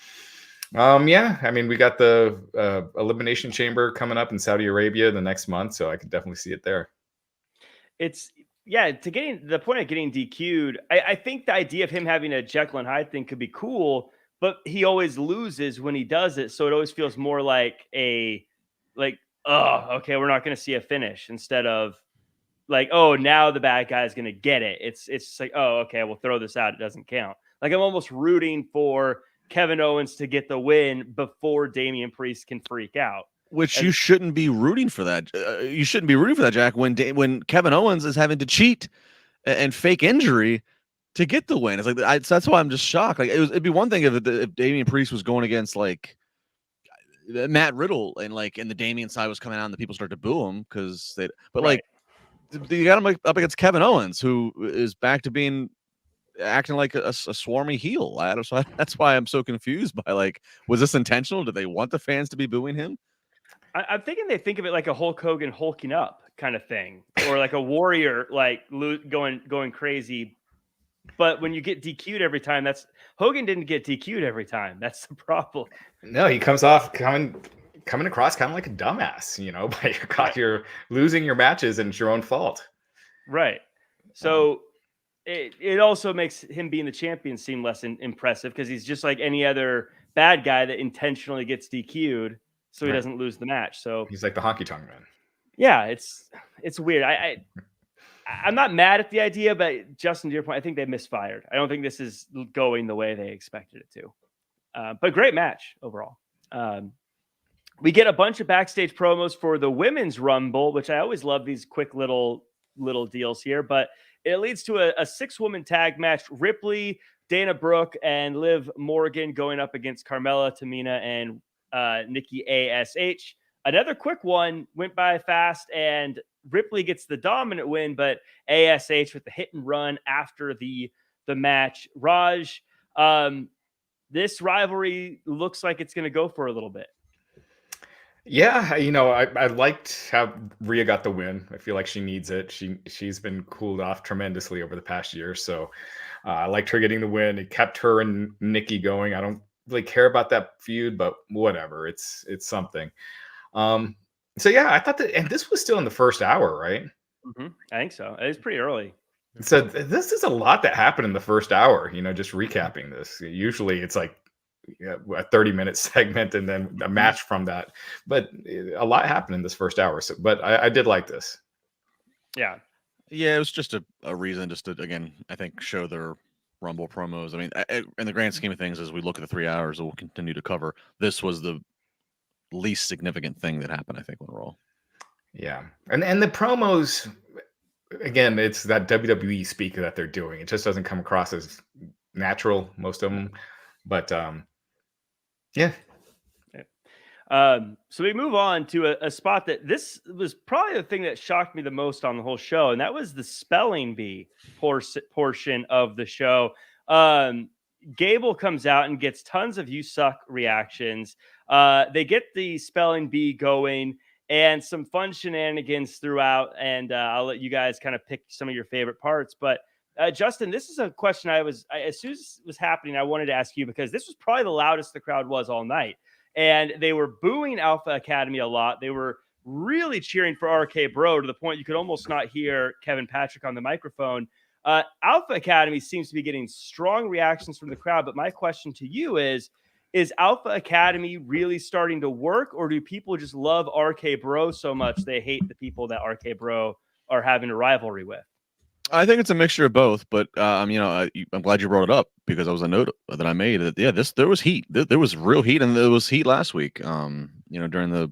yeah, I mean, we got the Elimination Chamber coming up in Saudi Arabia the next month. So I could definitely see it there. To getting the point of getting DQ'd, I think the idea of him having a Jekyll and Hyde thing could be cool, but he always loses when he does it. So it always feels more like okay, we're not going to see a finish instead of like, oh, now the bad guy is going to get it. It's just like, oh, okay, we'll throw this out. It doesn't count. Like I'm almost rooting for Kevin Owens to get the win before Damian Priest can freak out. Which you shouldn't be rooting for that. You shouldn't be rooting for that, Jack, when Kevin Owens is having to cheat and fake injury to get the win. It's like that's why I'm just shocked. Like it'd be one thing if Damian Priest was going against like Matt Riddle and the Damian side was coming out and the people start to boo him because they. But right. You got him up against Kevin Owens, who is back to being acting like a swarmy heel. So that's why I'm so confused by was this intentional? Did they want the fans to be booing him? I'm thinking they think of it like a Hulk Hogan hulking up kind of thing, or like a warrior going crazy. But when you get DQ'd every time, Hogan didn't get DQ'd every time. That's the problem. No, he comes off coming across kind of like a dumbass, but you're losing your matches and it's your own fault. Right. So it also makes him being the champion seem less impressive because he's just like any other bad guy that intentionally gets DQ'd. So he doesn't lose the match. So he's like the honky tonk man. Yeah, it's weird. I'm not mad at the idea, but Justin, to your point, I think they misfired. I don't think this is going the way they expected it to. But great match overall. We get a bunch of backstage promos for the Women's Rumble, which I always love these quick little deals here. But it leads to a 6-woman tag match: Ripley, Dana Brooke, and Liv Morgan going up against Carmella, Tamina, and Nikki ASH. Another quick one went by fast, and Ripley gets the dominant win, but ASH with the hit and run after the match. Raj, this rivalry looks like it's going to go for a little bit. Yeah, I liked how Rhea got the win. I feel like she needs it. She's been cooled off tremendously over the past year, so I liked her getting the win. It kept her and Nikki going. I don't really care about that feud, but whatever. It's something. So yeah, I thought that, and this was still in the first hour, right? Mm-hmm. I think so. It's pretty early. So this is a lot that happened in the first hour. Just recapping this. Usually it's like a 30-minute segment and then a match from that, but a lot happened in this first hour. So, but I did like this. Yeah, it was just a reason just to, again, I think, show their Rumble promos. I mean, in the grand scheme of things, as we look at the 3 hours that we'll continue to cover, this was the least significant thing that happened, I think, on Raw. Yeah, and the promos, again, it's that WWE speak that they're doing. It just doesn't come across as natural, most of them. But yeah. So we move on to a spot that this was probably the thing that shocked me the most on the whole show, and that was the spelling bee portion of the show. Gable comes out and gets tons of "you suck" reactions. They get the spelling bee going and some fun shenanigans throughout, and I'll let you guys kind of pick some of your favorite parts. But Justin, this is a question as soon as it was happening, I wanted to ask you, because this was probably the loudest the crowd was all night. And they were booing Alpha Academy a lot. They were really cheering for RK Bro to the point you could almost not hear Kevin Patrick on the microphone. Alpha Academy seems to be getting strong reactions from the crowd. But my question to you is Alpha Academy really starting to work, or do people just love RK Bro so much they hate the people that RK Bro are having a rivalry with? I think it's a mixture of both, but I'm glad you brought it up, because that was a note that I made. That there was heat. There was real heat, and there was heat last week. During the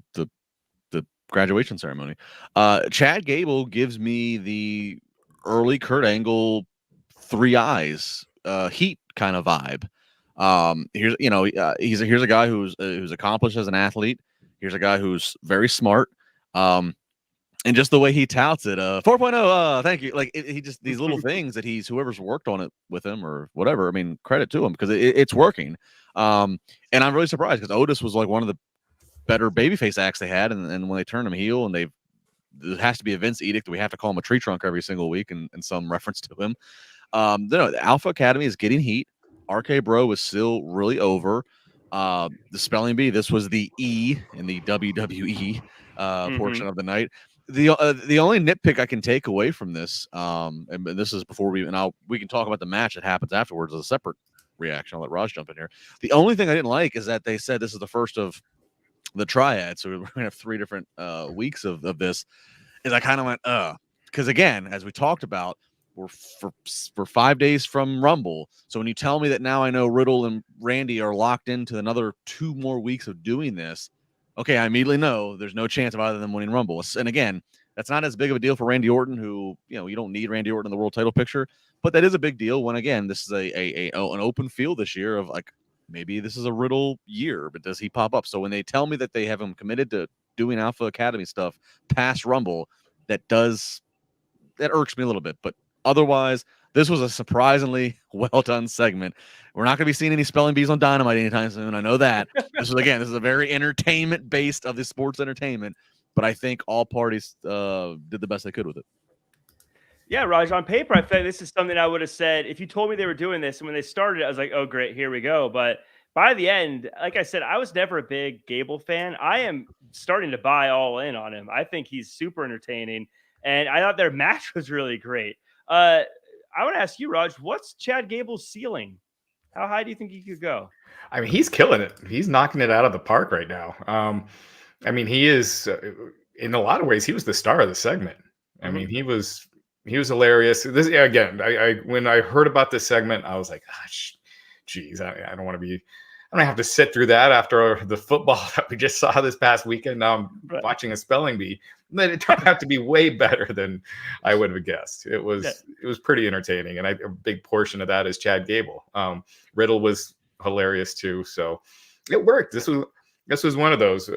graduation ceremony. Chad Gable gives me the early Kurt Angle 3 eyes heat kind of vibe. Here's a guy who's accomplished as an athlete. Here's a guy who's very smart. And just the way he touts it, 4.0, thank you. Like he just these little things that whoever's worked on it with him or whatever. I mean, credit to him because it's working. And I'm really surprised because Otis was like one of the better babyface acts they had, and when they turned him heel, and there has to be a Vince edict that we have to call him a tree trunk every single week, and some reference to him. The Alpha Academy is getting heat. RK Bro is still really over. The spelling bee. This was the E in the WWE portion of the night. The only nitpick I can take away from this, and this is before we can talk about the match that happens afterwards as a separate reaction. I'll let Raj jump in here. The only thing I didn't like is that they said this is the first of the triad, so we're gonna have 3 different weeks of this. Is I kind of went, because again, as we talked about, we're for 5 days from Rumble. So when you tell me that now I know Riddle and Randy are locked into another 2 more weeks of doing this, okay, I immediately know there's no chance of either of them winning Rumble. And again, that's not as big of a deal for Randy Orton, who, you don't need Randy Orton in the world title picture, but that is a big deal when, again, this is an open field this year of like, maybe this is a Riddle year, but does he pop up? So when they tell me that they have him committed to doing Alpha Academy stuff past Rumble, that irks me a little bit. But otherwise, this was a surprisingly well done segment. We're not going to be seeing any spelling bees on Dynamite anytime soon. I know that. This is a very entertainment based of the sports entertainment, but I think all parties did the best they could with it. Yeah, Raj, on paper, I feel like this is something I would have said if you told me they were doing this. And when they started, I was like, oh, great, here we go. But by the end, like I said, I was never a big Gable fan. I am starting to buy all in on him. I think he's super entertaining. And I thought their match was really great. I want to ask you, Raj, what's Chad Gable's ceiling? How high do you think he could go? I mean, he's killing it. He's knocking it out of the park right now. I mean, he is in a lot of ways. He was the star of the segment. I mean, he was hilarious. This again. I when I heard about this segment, I was like, geez, I don't want to be. I don't have to sit through that after the football that we just saw this past weekend. Now I'm watching a spelling bee. But it turned out to be way better than I would have guessed. It was pretty entertaining, and a big portion of that is Chad Gable. Riddle was hilarious too, so it worked. This was one of those.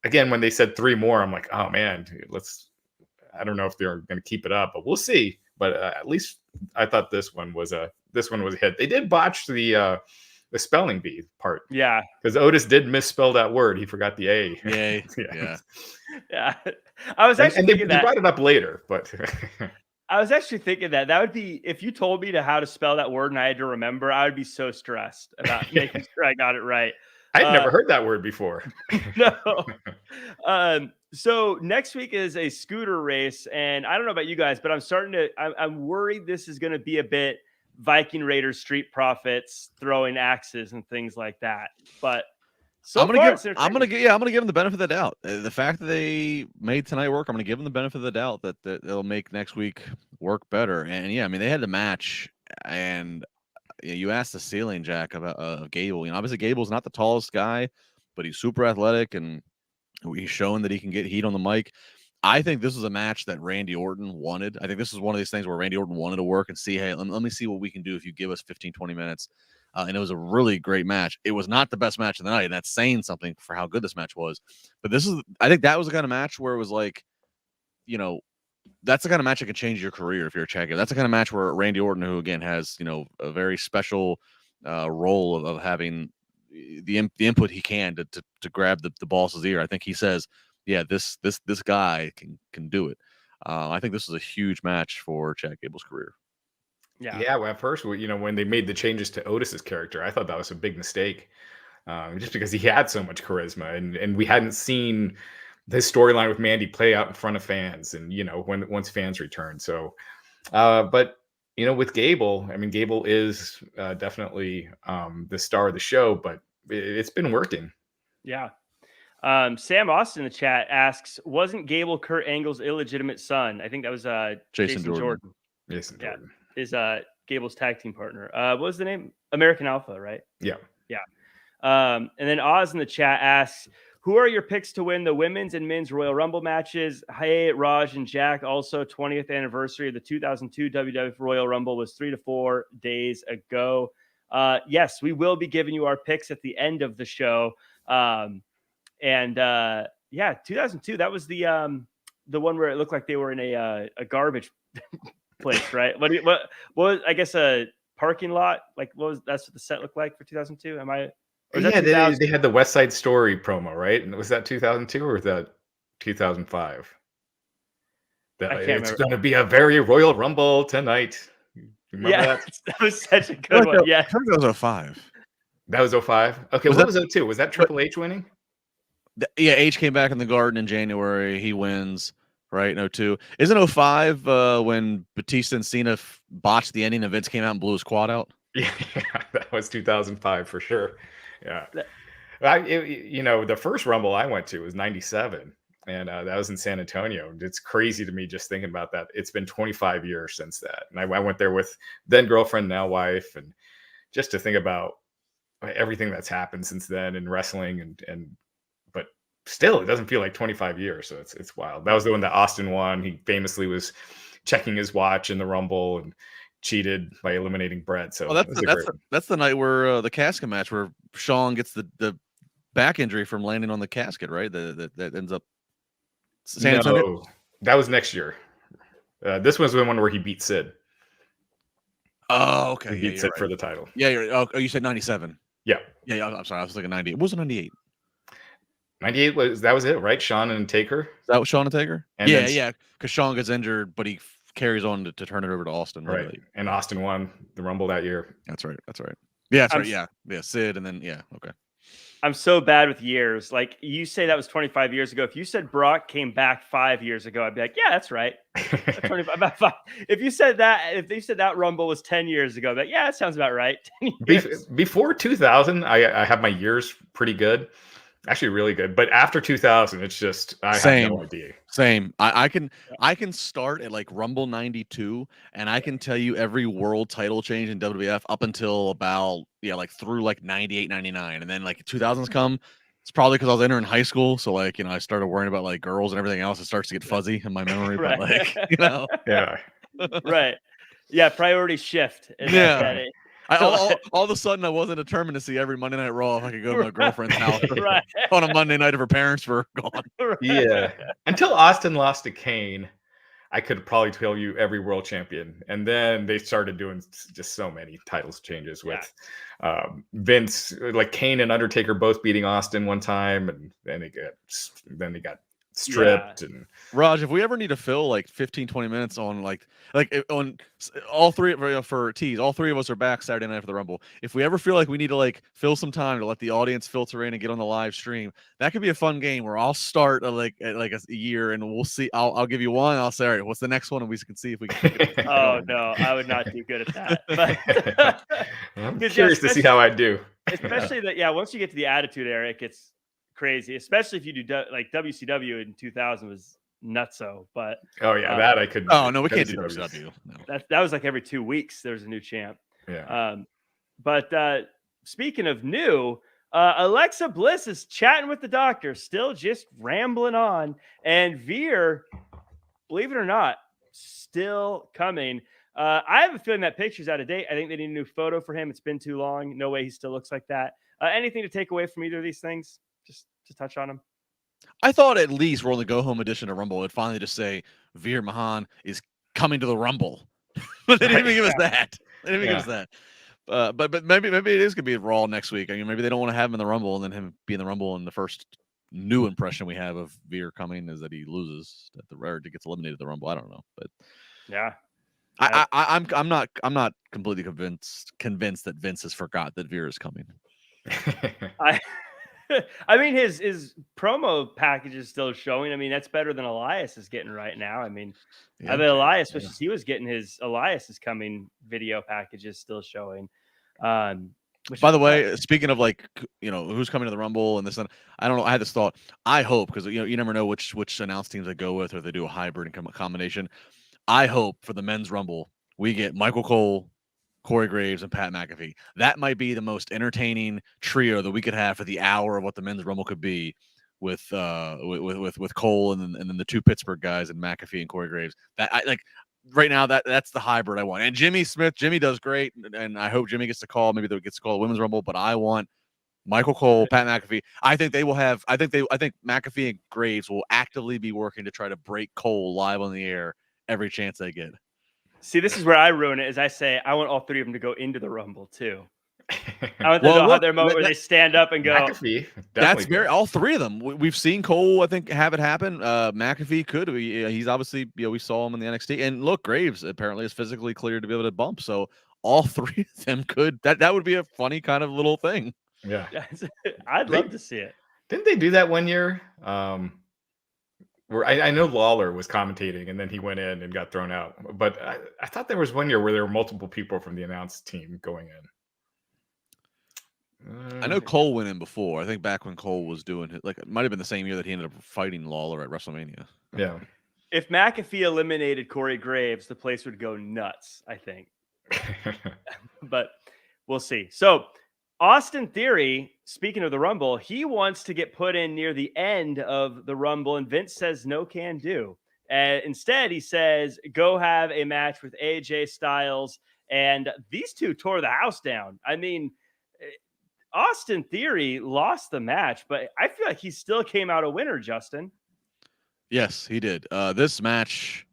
Again, when they said 3 more, I'm like, oh man, I don't know if they're going to keep it up, but we'll see. But at least I thought this one was a hit. They did botch the spelling bee part. Yeah. Because Otis did misspell that word. He forgot the A. Yeah. Yeah. I was actually thinking they brought it up later, but I was actually thinking that would be, if you told me how to spell that word and I had to remember, I would be so stressed about making sure I got it right. I'd never heard that word before. No. So next week is a scooter race, and I don't know about you guys, but I'm worried this is going to be a bit Viking Raiders, Street Profits, throwing axes and things like that. But I'm gonna give them the benefit of the doubt. The fact that they made tonight work, I'm gonna give them the benefit of the doubt that they'll make next week work better. And yeah, I mean, they had the match, and you asked the ceiling, Jack, about Gable. Obviously Gable's not the tallest guy, but he's super athletic, and he's showing that he can get heat on the mic. I think this was a match that Randy Orton wanted. I think this is one of these things where Randy Orton wanted to work and see, hey, let me see what we can do if you give us 15, 20 minutes. And it was a really great match. It was not the best match of the night, and that's saying something for how good this match was. But I think that was the kind of match where it was like, that's the kind of match that can change your career if you're a Chad Gable. That's the kind of match where Randy Orton, who again has, a very special role of having the input he can to grab the boss's ear. I think he says, yeah, this guy can do it. I think this is a huge match for Chad Gable's career. Yeah. Well, at first, when they made the changes to Otis's character, I thought that was a big mistake, just because he had so much charisma, and we hadn't seen this storyline with Mandy play out in front of fans, and once fans return. So, but with Gable, I mean, Gable is definitely the star of the show, but it's been working. Yeah. Sam Austin in the chat asks, wasn't Gable Kurt Angle's illegitimate son? I think that was Jason Jordan. Jason Jordan is Gable's tag team partner. What was the name? American Alpha, right? Yeah. And then Oz in the chat asks, who are your picks to win the women's and men's Royal Rumble matches? Hey, Raj and Jack. Also, 20th anniversary of the 2002 WWF Royal Rumble was 3 to 4 days ago. Yes, we will be giving you our picks at the end of the show. 2002, that was the the one where it looked like they were in a garbage place, right? What was, I guess, a parking lot? Like, that's what the set looked like for 2002? Am I? Or Yeah, they had the West Side Story promo, right? And was that 2002 or was that 2005? I can't It's remember. going to be a very Royal Rumble tonight. Remember that? That was such a good one. Yeah, I think that was 05. That was 05. Okay, what was 02? Was that Triple H winning? Yeah, H came back in the Garden in January. He wins, right? In 02. Isn't 05 when Batista and Cena botched the ending and Vince came out and blew his quad out? Yeah, that was 2005 for sure. Yeah. The first Rumble I went to was 97. And that was in San Antonio. It's crazy to me just thinking about that. It's been 25 years since that. And I went there with then girlfriend, now wife. And just to think about everything that's happened since then in wrestling. But still, it doesn't feel like 25 years. So it's wild. That was the one that Austin won. He famously was checking his watch in the Rumble and cheated by eliminating Brett. So that's the night where the casket match where Shawn gets the back injury from landing on the casket, right? That ends up San Antonio. No, that was next year. This was the one where he beat Sid. Oh, okay. He beat Sid for the title. Yeah, you said 97. Yeah. Yeah, I'm sorry. I was thinking 90. It wasn't 98. 98 was it, right? Shawn and Taker. Is that was Shawn and Taker? And yeah. Because Shawn gets injured, but he carries on to turn it over to Austin. Right. Literally. And Austin won the Rumble that year. That's right. Yeah, that's right. Yeah. Sid, and then okay. I'm so bad with years. Like, you say that was 25 years ago. If you said Brock came back 5 years ago, I'd be like, yeah, that's right. 25, about 5. If you said that Rumble was 10 years ago, I'd be like, yeah, that sounds about right. Before 2000, I have my years pretty good. Actually really good. But after 2000, it's just I have no idea. Same. I can start at like Rumble 92 and I can tell you every world title change in WWF up until about through like 98, 99. And then like 2000s come. It's probably because I was entering high school. So like, I started worrying about like girls and everything else. It starts to get fuzzy in my memory. Right. But like, Yeah. Right. Yeah, priorities shift. All of a sudden, I wasn't determined to see every Monday Night Raw if I could go to my girlfriend's house on a Monday night if her parents were gone. Yeah. Until Austin lost to Kane, I could probably tell you every world champion. And then they started doing just so many titles changes with Vince, like Kane and Undertaker both beating Austin one time, and then they got stripped. And Raj, if we ever need to fill like 15-20 minutes on like on all three for tease, all three of us are back Saturday night for the Rumble. If we ever feel like we need to like fill some time to let the audience filter in and get on the live stream, that could be a fun game where I'll start a year and we'll see. I'll give you one. I'll say, all right, what's the next one, and we can see if we can. Oh no, I would not do good at that. But I'm curious to see how I do. Especially that, once you get to the Attitude Era, it gets crazy, especially if you do like WCW in 2000 was nutso. But that I could. Oh no, we can't do WCW. No. That was like every 2 weeks there's a new champ. Yeah. But speaking of new, Alexa Bliss is chatting with the doctor, still just rambling on, and Veer, believe it or not, still coming. I have a feeling that picture's out of date. I think they need a new photo for him. It's been too long. No way he still looks like that. Anything to take away from either of these things? Just to touch on them. I thought at least we're on the go home edition of Rumble. It'd finally just say Veer Mahan is coming to the Rumble, but they didn't even give us that. They didn't even give us that. But maybe it is gonna be Raw next week. I mean, maybe they don't want to have him in the Rumble and then him be in the Rumble. And the first new impression we have of Veer coming is that he loses at he gets eliminated at the Rumble. I don't know, but yeah. I'm not completely convinced that Vince has forgot that Veer is coming. I mean, his promo package is still showing. I mean, that's better than Elias is getting right now. I mean, Elias, which he was getting his Elias is coming video packages still showing. By the way, speaking of like, who's coming to the Rumble and this, and I don't know. I had this thought. I hope, because you never know which announced teams they go with, or they do a hybrid and combination. I hope for the men's Rumble we get Michael Cole, Corey Graves, and Pat McAfee. That might be the most entertaining trio that we could have for the hour of what the men's Rumble could be, with Cole and then the two Pittsburgh guys and McAfee and Corey Graves. That I like right now. That's the hybrid I want. And Jimmy Smith, Jimmy does great, and I hope Jimmy gets to call. Maybe they gets to call the women's Rumble, but I want Michael Cole, Pat McAfee. I think they will have. I think McAfee and Graves will actively be working to try to break Cole live on the air every chance they get. See, this is where I ruin it. Is I say I want all three of them to go into the Rumble too. I want them to have their moment where they stand up and go. McAfee, that's very all three of them. We've seen Cole, I think, have it happen. McAfee could. He's obviously, we saw him in the NXT, and look, Graves apparently is physically cleared to be able to bump. So all three of them could. That would be a funny kind of little thing. Yeah, I'd love to see it. Didn't they do that one year? Where I know Lawler was commentating and then he went in and got thrown out. But I thought there was one year where there were multiple people from the announce team going in. I know Cole went in before. I think back when Cole was doing it, like it might have been the same year that he ended up fighting Lawler at WrestleMania. Yeah. If McAfee eliminated Corey Graves, the place would go nuts, I think. But we'll see. So Austin Theory, speaking of the Rumble, he wants to get put in near the end of the Rumble, and Vince says no can do. Instead, he says, go have a match with AJ Styles, and these two tore the house down. I mean, Austin Theory lost the match, but I feel like he still came out a winner, Justin. Yes, he did. This match,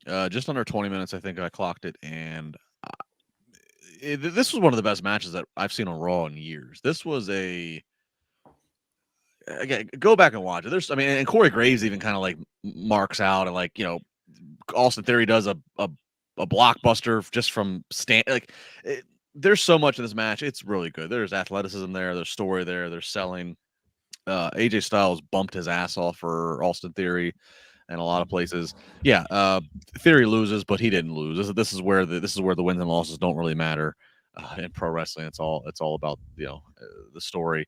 just under 20 minutes, I think I clocked it, and this was one of the best matches that I've seen on Raw in years. This was again, go back and watch it. And Corey Graves even kind of like marks out, and like, Austin Theory does a blockbuster just from there's so much in this match. It's really good. There's athleticism there. There's story there. There's selling. AJ Styles bumped his ass off for Austin Theory in a lot of places. Yeah, Theory loses, but he didn't lose. This is where the wins and losses don't really matter in pro wrestling. It's all about the story.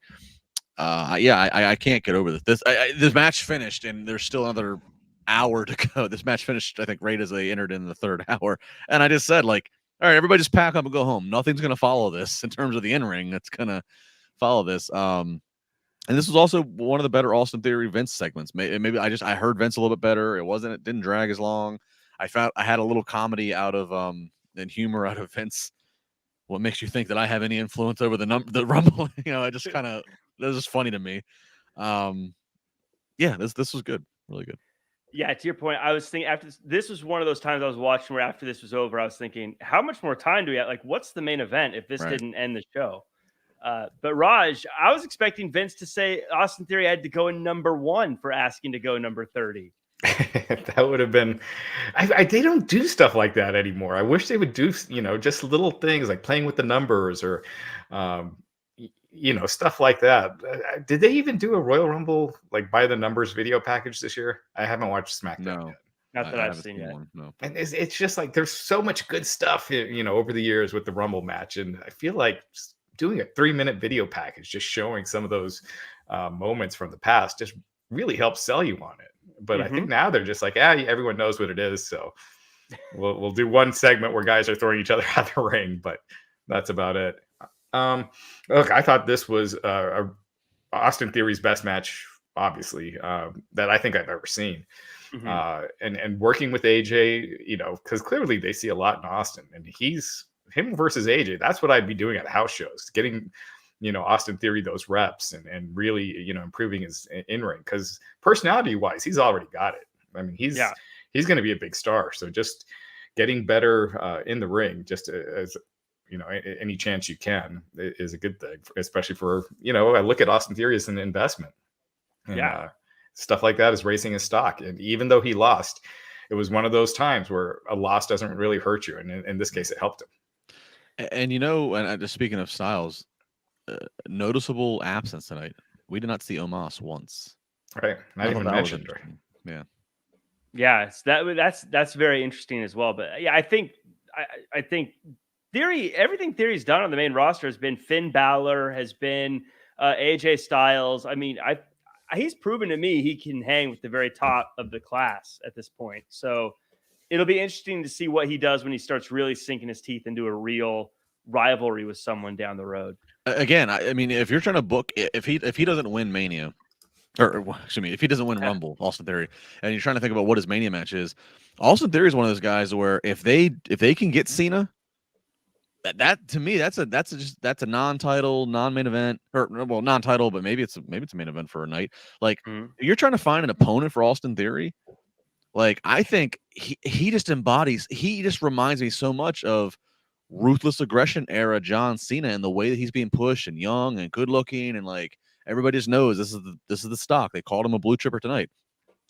I can't get over this. This match finished, and there's still another hour to go. This match finished, I think, right as they entered in the third hour, and I just said, like, all right, everybody just pack up and go home. Nothing's gonna follow this in terms of the in-ring. That's gonna follow this. And this was also one of the better Austin Theory Vince segments. Maybe I heard Vince a little bit better. It didn't drag as long. I had a little comedy out of and humor out of Vince. What makes you think that I have any influence over the Rumble? I just kind of, that was just funny to me. This was good, really good. Yeah, to your point, I was thinking after this was one of those times I was watching where after this was over, I was thinking, how much more time do we have? Like, what's the main event if this didn't end the show? But Raj, I was expecting Vince to say Austin Theory had to go in number 1 for asking to go number 30. That would have been. They don't do stuff like that anymore. I wish they would do, just little things like playing with the numbers or, stuff like that. Did they even do a Royal Rumble like by the numbers video package this year? I haven't watched SmackDown yet. Not that I've seen yet. No. And it's just like there's so much good stuff, over the years with the Rumble match, and I feel like doing a 3-minute video package just showing some of those moments from the past just really helps sell you on it. But I think now they're just like, everyone knows what it is, so we'll do one segment where guys are throwing each other out of the ring, but that's about it. Look, I thought this was Austin Theory's best match, obviously, that I think I've ever seen. And working with AJ, because clearly they see a lot in Austin, and him versus AJ, that's what I'd be doing at house shows, getting, Austin Theory those reps and really, improving his in-ring, because personality-wise, he's already got it. I mean, he's going to be a big star. So just getting better in the ring, just as, any chance you can is a good thing, especially for, I look at Austin Theory as an investment. And, stuff like that is raising his stock. And even though he lost, it was one of those times where a loss doesn't really hurt you. And in this case, it helped him. And and just speaking of Styles, noticeable absence tonight. We did not see Omos once. Right, not even mentioned. Yeah. That's very interesting as well. But I think everything Theory's done on the main roster has been Finn Balor, has been AJ Styles. I mean, he's proven to me he can hang with the very top of the class at this point. So it'll be interesting to see what he does when he starts really sinking his teeth into a real rivalry with someone down the road. Again, I mean, if you're trying to book, if he doesn't win Mania, or excuse me, if he doesn't win Rumble, Austin Theory, and you're trying to think about what his Mania match is, Austin Theory is one of those guys where if they can get Cena, that to me, that's a non-title, non-main event, or well, non-title, but maybe it's a main event for a night. Like if you're trying to find an opponent for Austin Theory, like I think he just reminds me so much of ruthless aggression era John Cena, and the way that he's being pushed and young and good looking, and like everybody just knows this is the stock. They called him a blue chipper tonight.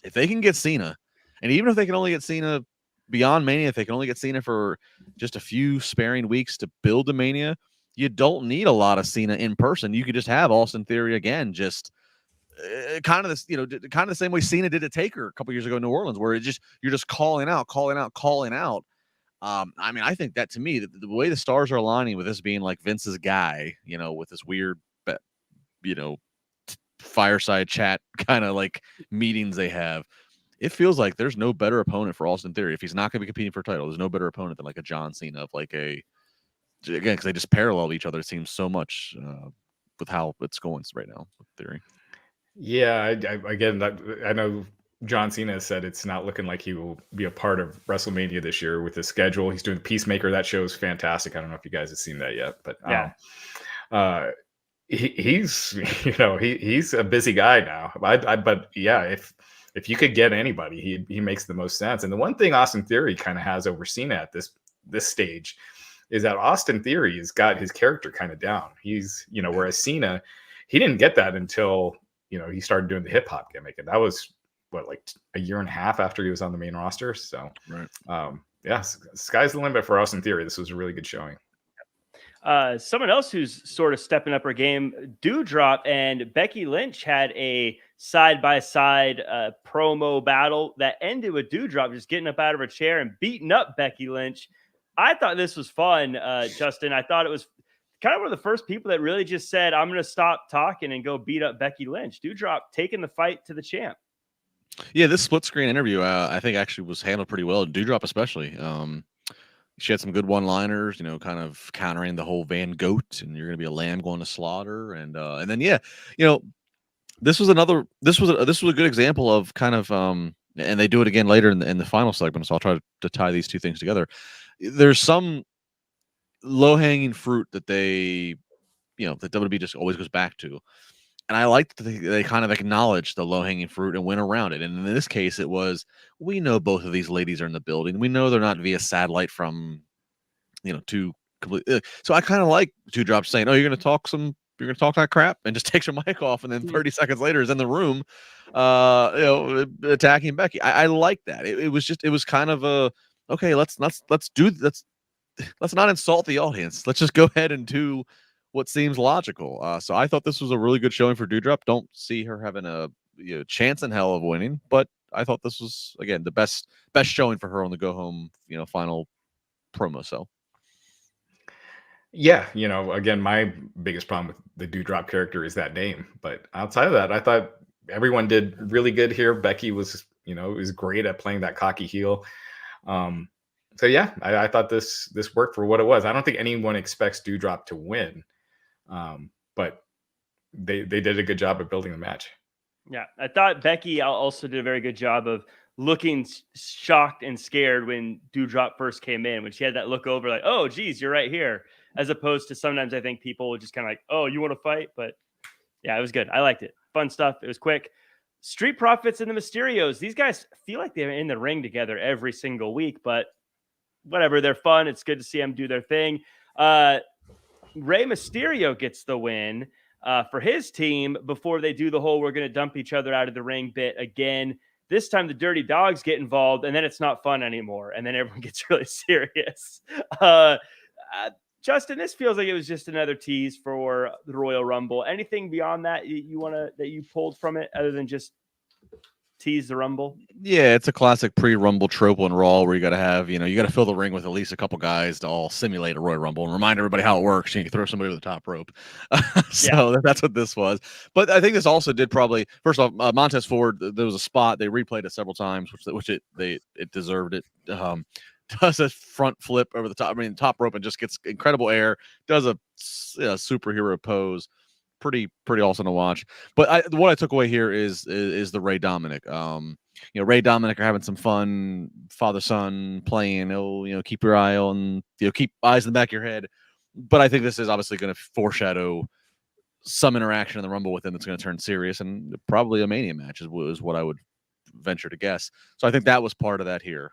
If they can get Cena, and even if they can only get Cena beyond Mania, if they can only get Cena for just a few sparing weeks to build the Mania, you don't need a lot of Cena in person. You could just have Austin Theory again, just kind of this, kind of the same way Cena did at Taker a couple years ago in New Orleans, where you're just calling out. I mean, I think that to me, the way the stars are aligning with this being like Vince's guy, with this weird, fireside chat kind of like meetings they have, it feels like there's no better opponent for Austin Theory. If he's not going to be competing for a title, there's no better opponent than like a John Cena, of like again, because they just parallel each other, it seems so much with how it's going right now with Theory. Yeah, I know John Cena said it's not looking like he will be a part of WrestleMania this year with the schedule. He's doing Peacemaker. That show is fantastic. I don't know if you guys have seen that yet, but yeah, he's he's a busy guy now. But yeah, if you could get anybody, he makes the most sense. And the one thing Austin Theory kind of has over Cena at this stage is that Austin Theory has got his character kind of down. He's whereas Cena, he didn't get that until he started doing the hip hop gimmick, and that was like a year and a half after he was on the main roster. So right. Yeah, sky's the limit for Austin Theory. This was a really good showing. Someone else who's sort of stepping up her game, Doudrop and Becky Lynch had a side-by-side promo battle that ended with Doudrop just getting up out of her chair and beating up Becky Lynch. I thought this was fun, Justin. I thought it was kind of one of the first people that really just said, I'm going to stop talking and go beat up Becky Lynch. Doudrop taking the fight to the champ. Yeah, this split screen interview, I think actually was handled pretty well. Doudrop especially. She had some good one-liners, kind of countering the whole Van Goat and you're going to be a lamb going to slaughter, and then this was a good example of kind of and they do it again later in the final segment. So I'll try to tie these two things together. There's some low-hanging fruit that that WWE just always goes back to. And I like that they kind of acknowledged the low-hanging fruit and went around it. And in this case, it was, we know both of these ladies are in the building. We know they're not via satellite from, two complete. So I kind of like Doudrop saying, "Oh, you're going to talk that crap," and just takes her mic off, and then 30 seconds later is in the room, attacking Becky. I like that. It was kind of a, okay, let's not insult the audience. Let's just go ahead and do what seems logical. So I thought this was a really good showing for Doudrop. Don't see her having a chance in hell of winning, but I thought this was, again, the best showing for her on the go home, final promo. So yeah, again, my biggest problem with the Doudrop character is that name. But outside of that, I thought everyone did really good here. Becky was, was great at playing that cocky heel. So yeah, I thought this worked for what it was. I don't think anyone expects Doudrop to win. But they did a good job of building the match. Yeah, I thought Becky also did a very good job of looking shocked and scared when Doudrop first came in, when she had that look over like, oh, geez, you're right here. As opposed to sometimes I think people would just kind of like, oh, you want to fight? But yeah, it was good. I liked it. Fun stuff. It was quick. Street Profits and the Mysterios. These guys feel like they're in the ring together every single week, but whatever. They're fun. It's good to see them do their thing. Rey Mysterio gets the win for his team before they do the whole we're going to dump each other out of the ring bit again. This time the Dirty Dogs get involved, and then it's not fun anymore, and then everyone gets really serious. Justin, this feels like it was just another tease for the Royal Rumble. Anything beyond that that you pulled from it other than just tease the Rumble? Yeah, it's a classic pre-Rumble trope on Raw where you got to have, you got to fill the ring with at least a couple guys to all simulate a Royal Rumble and remind everybody how it works. You can throw somebody over the top rope. That's what this was. But I think this also did probably, first off, Montez Ford, there was a spot, they replayed it several times, which it deserved it. Does a front flip over the top rope and just gets incredible air, does a superhero pose. Pretty awesome to watch. But what I took away here is the Ray Dominic. Ray Dominic are having some fun, father son playing. Keep your eye on, keep eyes in the back of your head. But I think this is obviously going to foreshadow some interaction in the Rumble with him that's going to turn serious, and probably a Mania match is what I would venture to guess. So I think that was part of that here.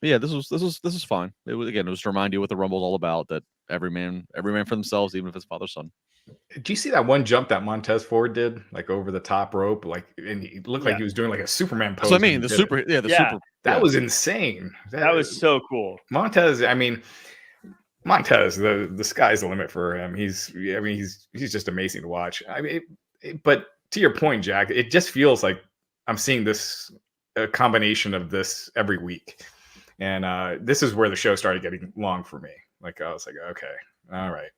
Yeah, this was fine. It was to remind you what the Rumble's all about. That every man for themselves, even if it's father son. Do you see that one jump that Montez Ford did, like over the top rope, like, and he looked like he was doing like a Superman pose? So I mean, the super. That was insane. That was so cool. Montez, the sky's the limit for him. He's just amazing to watch. But to your point, Jack, it just feels like I'm seeing a combination of this every week, and this is where the show started getting long for me. Like I was like, okay, all right,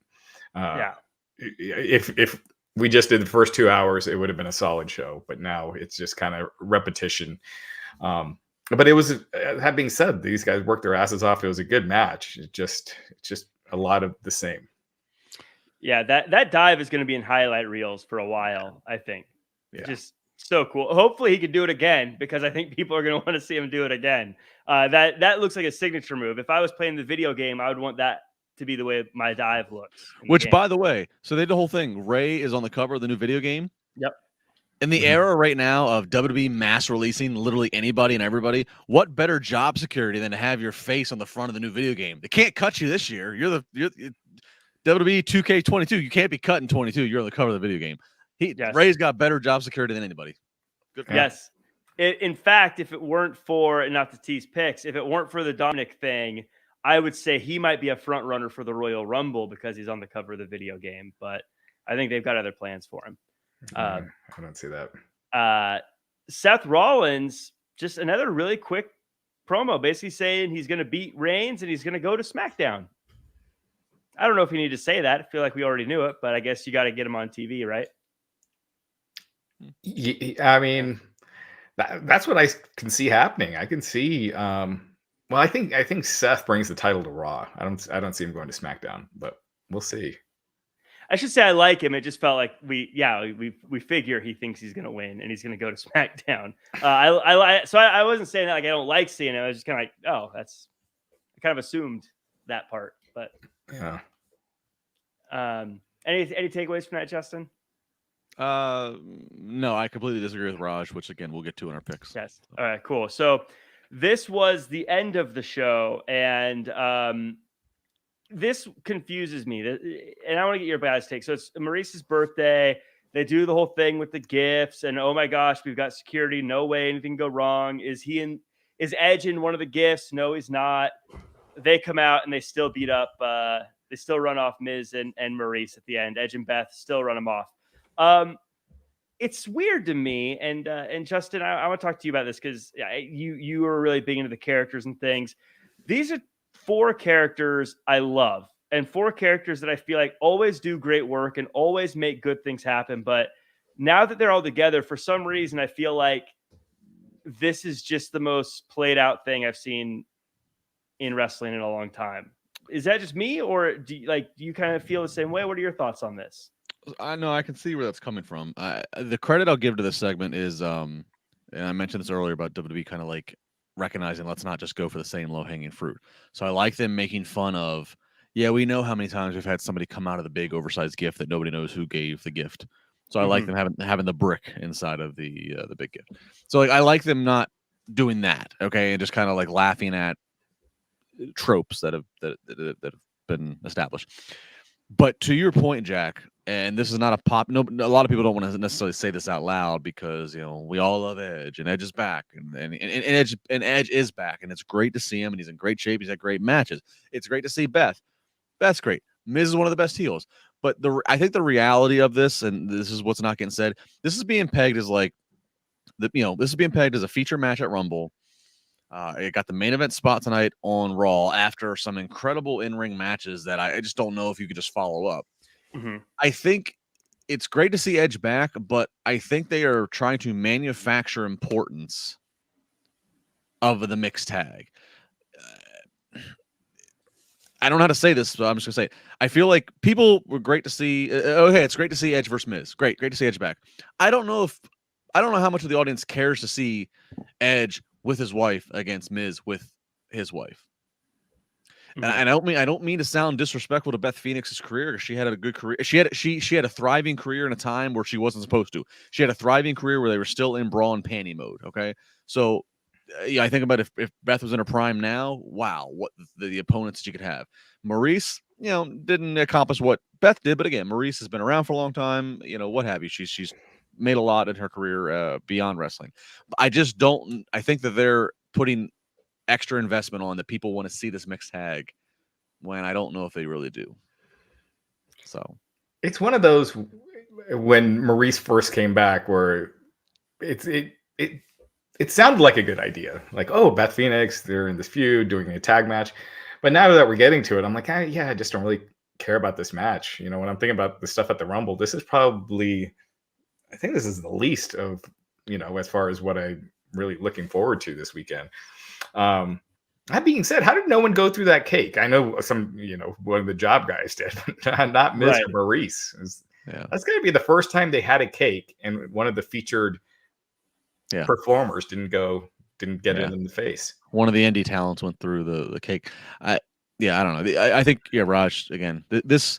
If we just did the first 2 hours, it would have been a solid show. But now it's just kind of repetition. But it was, that being said, these guys worked their asses off. It was a good match. It's just a lot of the same. Yeah, that dive is going to be in highlight reels for a while, I think. Yeah. Just so cool. Hopefully he can do it again, because I think people are going to want to see him do it again. That looks like a signature move. If I was playing the video game, I would want that to be the way my dive looks. Which, by the way, so they did the whole thing. Ray is on the cover of the new video game. Yep. In the era right now of WWE mass releasing literally anybody and everybody, what better job security than to have your face on the front of the new video game? They can't cut you this year. You're WWE 2K22. You can't be cut in 22. You're on the cover of the video game. Ray's got better job security than anybody. Good for him. Yes. In fact, if it weren't for, and not to tease picks, if it weren't for the Dominic thing, I would say he might be a front runner for the Royal Rumble because he's on the cover of the video game. But I think they've got other plans for him. I don't see that. Seth Rollins, just another really quick promo, basically saying he's going to beat Reigns and he's going to go to SmackDown. I don't know if you need to say that. I feel like we already knew it, but I guess you got to get him on TV, right? I mean, that's what I can see happening. I can see. Well, I think Seth brings the title to Raw. I don't see him going to SmackDown, but we'll see. I should say I like him. It just felt like we figure he thinks he's going to win and he's going to go to SmackDown. I wasn't saying that like I don't like seeing it. I was just kind of like, oh, I kind of assumed that part. But yeah. Any takeaways from that, Justin? No, I completely disagree with Raj, which again we'll get to in our picks. Yes. All right, cool. So this was the end of the show, and this confuses me, and I want to get your guys' take. So it's Maurice's birthday. They do the whole thing with the gifts, and oh my gosh, we've got security. No way anything can go wrong. Is Edge in one of the gifts? No, he's not. They come out and they still beat up. They still run off Miz and Maurice at the end. Edge and Beth still run them off. It's weird to me, and Justin, I want to talk to you about this because you are really big into the characters and things. These are 4 characters I love, and 4 characters that I feel like always do great work and always make good things happen. But now that they're all together, for some reason, I feel like this is just the most played out thing I've seen in wrestling in a long time. Is that just me, or do you kind of feel the same way? What are your thoughts on this? I know I can see where that's coming from. The credit I'll give to this segment is, and I mentioned this earlier about WWE kind of like recognizing let's not just go for the same low-hanging fruit. So I like them making fun of, yeah, we know how many times we've had somebody come out of the big oversized gift that nobody knows who gave the gift. So I like them having the brick inside of the big gift. So like I like them not doing that, okay, and just kind of like laughing at tropes that have been established. But to your point, Jack, and this is not a lot of people don't want to necessarily say this out loud because we all love Edge and Edge is back and Edge is back and it's great to see him and he's in great shape. He's had great matches. It's great to see Beth. That's great. Miz is one of the best heels. But I think the reality of this, and this is what's not getting said, this is being pegged as like this is being pegged as a feature match at Rumble. It got the main event spot tonight on Raw after some incredible in-ring matches that I just don't know if you could just follow up. Mm-hmm. I think it's great to see Edge back, but I think they are trying to manufacture importance of the mixed tag. I don't know how to say this, so I'm just going to say it. I feel like people were great to see. Okay, it's great to see Edge versus Miz. Great to see Edge back. I don't know how much of the audience cares to see Edge with his wife against Miz with his wife. And I don't mean to sound disrespectful to Beth Phoenix's career. She had a good career. She had a thriving career in a time where she wasn't supposed to. She had a thriving career where they were still in bra and panty mode. Okay, so yeah, I think about if Beth was in her prime now, wow, what the opponents she could have. Maurice, didn't accomplish what Beth did, but again, Maurice has been around for a long time. What have you? She's made a lot in her career beyond wrestling. I just don't. I think that they're putting extra investment on that people want to see this mixed tag when I don't know if they really do. So it's one of those when Maurice first came back where it sounded like a good idea. Like, oh, Beth Phoenix, they're in this feud doing a tag match. But now that we're getting to it, I'm like, I just don't really care about this match. When I'm thinking about the stuff at the Rumble, this is probably, I think this is the least of, as far as what I'm really looking forward to this weekend. That being said, how did no one go through that cake? I know some, one of the job guys did, but not Miz or Maurice. That's going to be the first time they had a cake, and one of the featured performers didn't get it in the face. One of the indie talents went through the cake. I don't know. I think Raj, again, this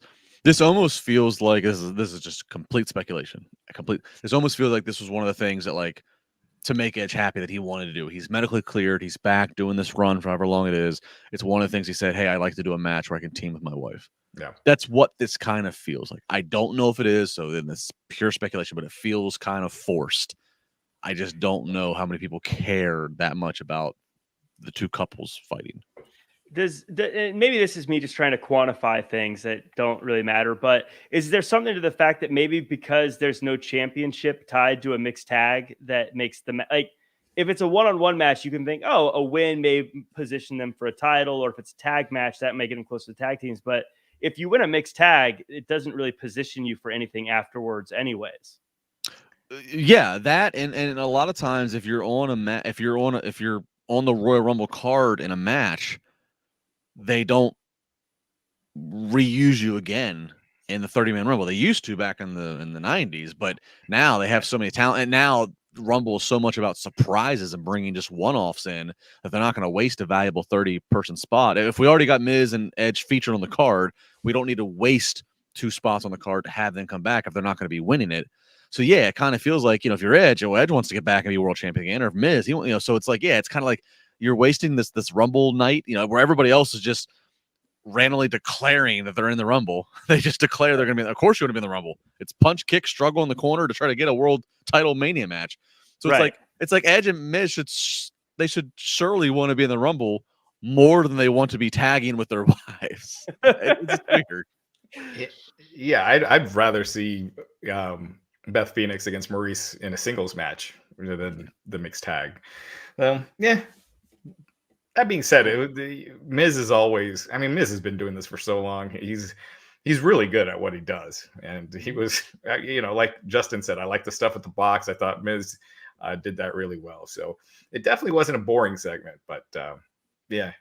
almost feels like this is just complete speculation. This almost feels like this was one of the things that, like, to make Edge happy that he wanted to do. He's medically cleared. He's back doing this run for however long it is. It's one of the things he said, hey, I'd like to do a match where I can team with my wife. Yeah. That's what this kind of feels like. I don't know if it is, so then it's pure speculation, but it feels kind of forced. I just don't know how many people care that much about the two couples fighting. Maybe this is me just trying to quantify things that don't really matter, but is there something to the fact that maybe because there's no championship tied to a mixed tag that makes them, like, if it's a one-on-one match, you can think, oh, a win may position them for a title, or if it's a tag match, that may get them close to the tag teams. But if you win a mixed tag, it doesn't really position you for anything afterwards anyways. Yeah, that and a lot of times if you're on if you're on the Royal Rumble card in a match, they don't reuse you again in the 30-man Rumble. They used to back in the 90s, but now they have so many talent, and now Rumble is so much about surprises and bringing just one-offs in that they're not going to waste a valuable 30-person spot. If we already got Miz and Edge featured on the card, we don't need to waste 2 spots on the card to have them come back if they're not going to be winning it. So yeah, it kind of feels like, if you're Edge, Edge wants to get back and be world champion again, or if Miz, so it's like, it's kind of like you're wasting this Rumble night, where everybody else is just randomly declaring that they're in the Rumble. They just declare they're going to be. Of course, you're going to be in the Rumble. It's punch, kick, struggle in the corner to try to get a world title Mania match. So it's like Edge and Miz should surely want to be in the Rumble more than they want to be tagging with their wives. It's weird. Yeah, I'd rather see Beth Phoenix against Maurice in a singles match than the mixed tag. Yeah. That being said, Miz is always. I mean, Miz has been doing this for so long. He's really good at what he does, and he was, like Justin said, I like the stuff at the box. I thought Miz did that really well. So it definitely wasn't a boring segment, but yeah.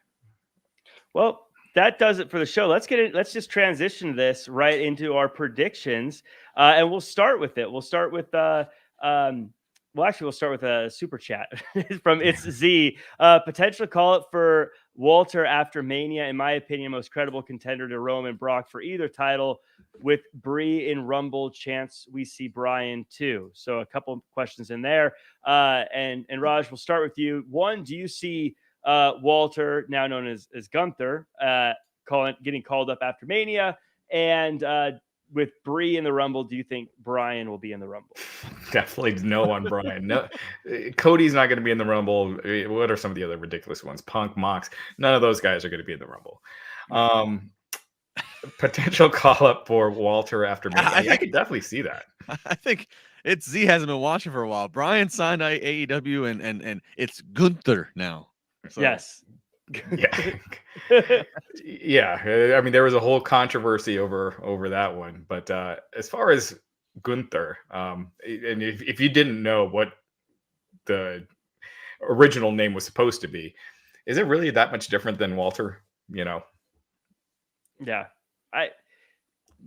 Well, that does it for the show. Let's just transition this right into our predictions, and we'll start with it. We'll start with we'll start with a super chat from It's Z. Potential call up for Walter after Mania. In my opinion, most credible contender to Roman Brock for either title, with Brie in Rumble. Chance we see Bryan too. So a couple of questions in there. And Raj, we'll start with you. One, do you see Walter, now known as Gunther, getting called up after Mania? And with Brie in the Rumble, do you think Bryan will be in the Rumble? Definitely no on Bryan. No, Cody's not going to be in the Rumble. What are some of the other ridiculous ones? Punk, Mox. None of those guys are going to be in the Rumble. Potential call up for Walter after Mania. I could definitely see that. I think it's Z hasn't been watching for a while. Bryan signed AEW and it's Gunther now. So. Yes. Yeah. I mean, there was a whole controversy over that one. But as far as Gunther, and if you didn't know what the original name was supposed to be, is it really that much different than Walter? Yeah.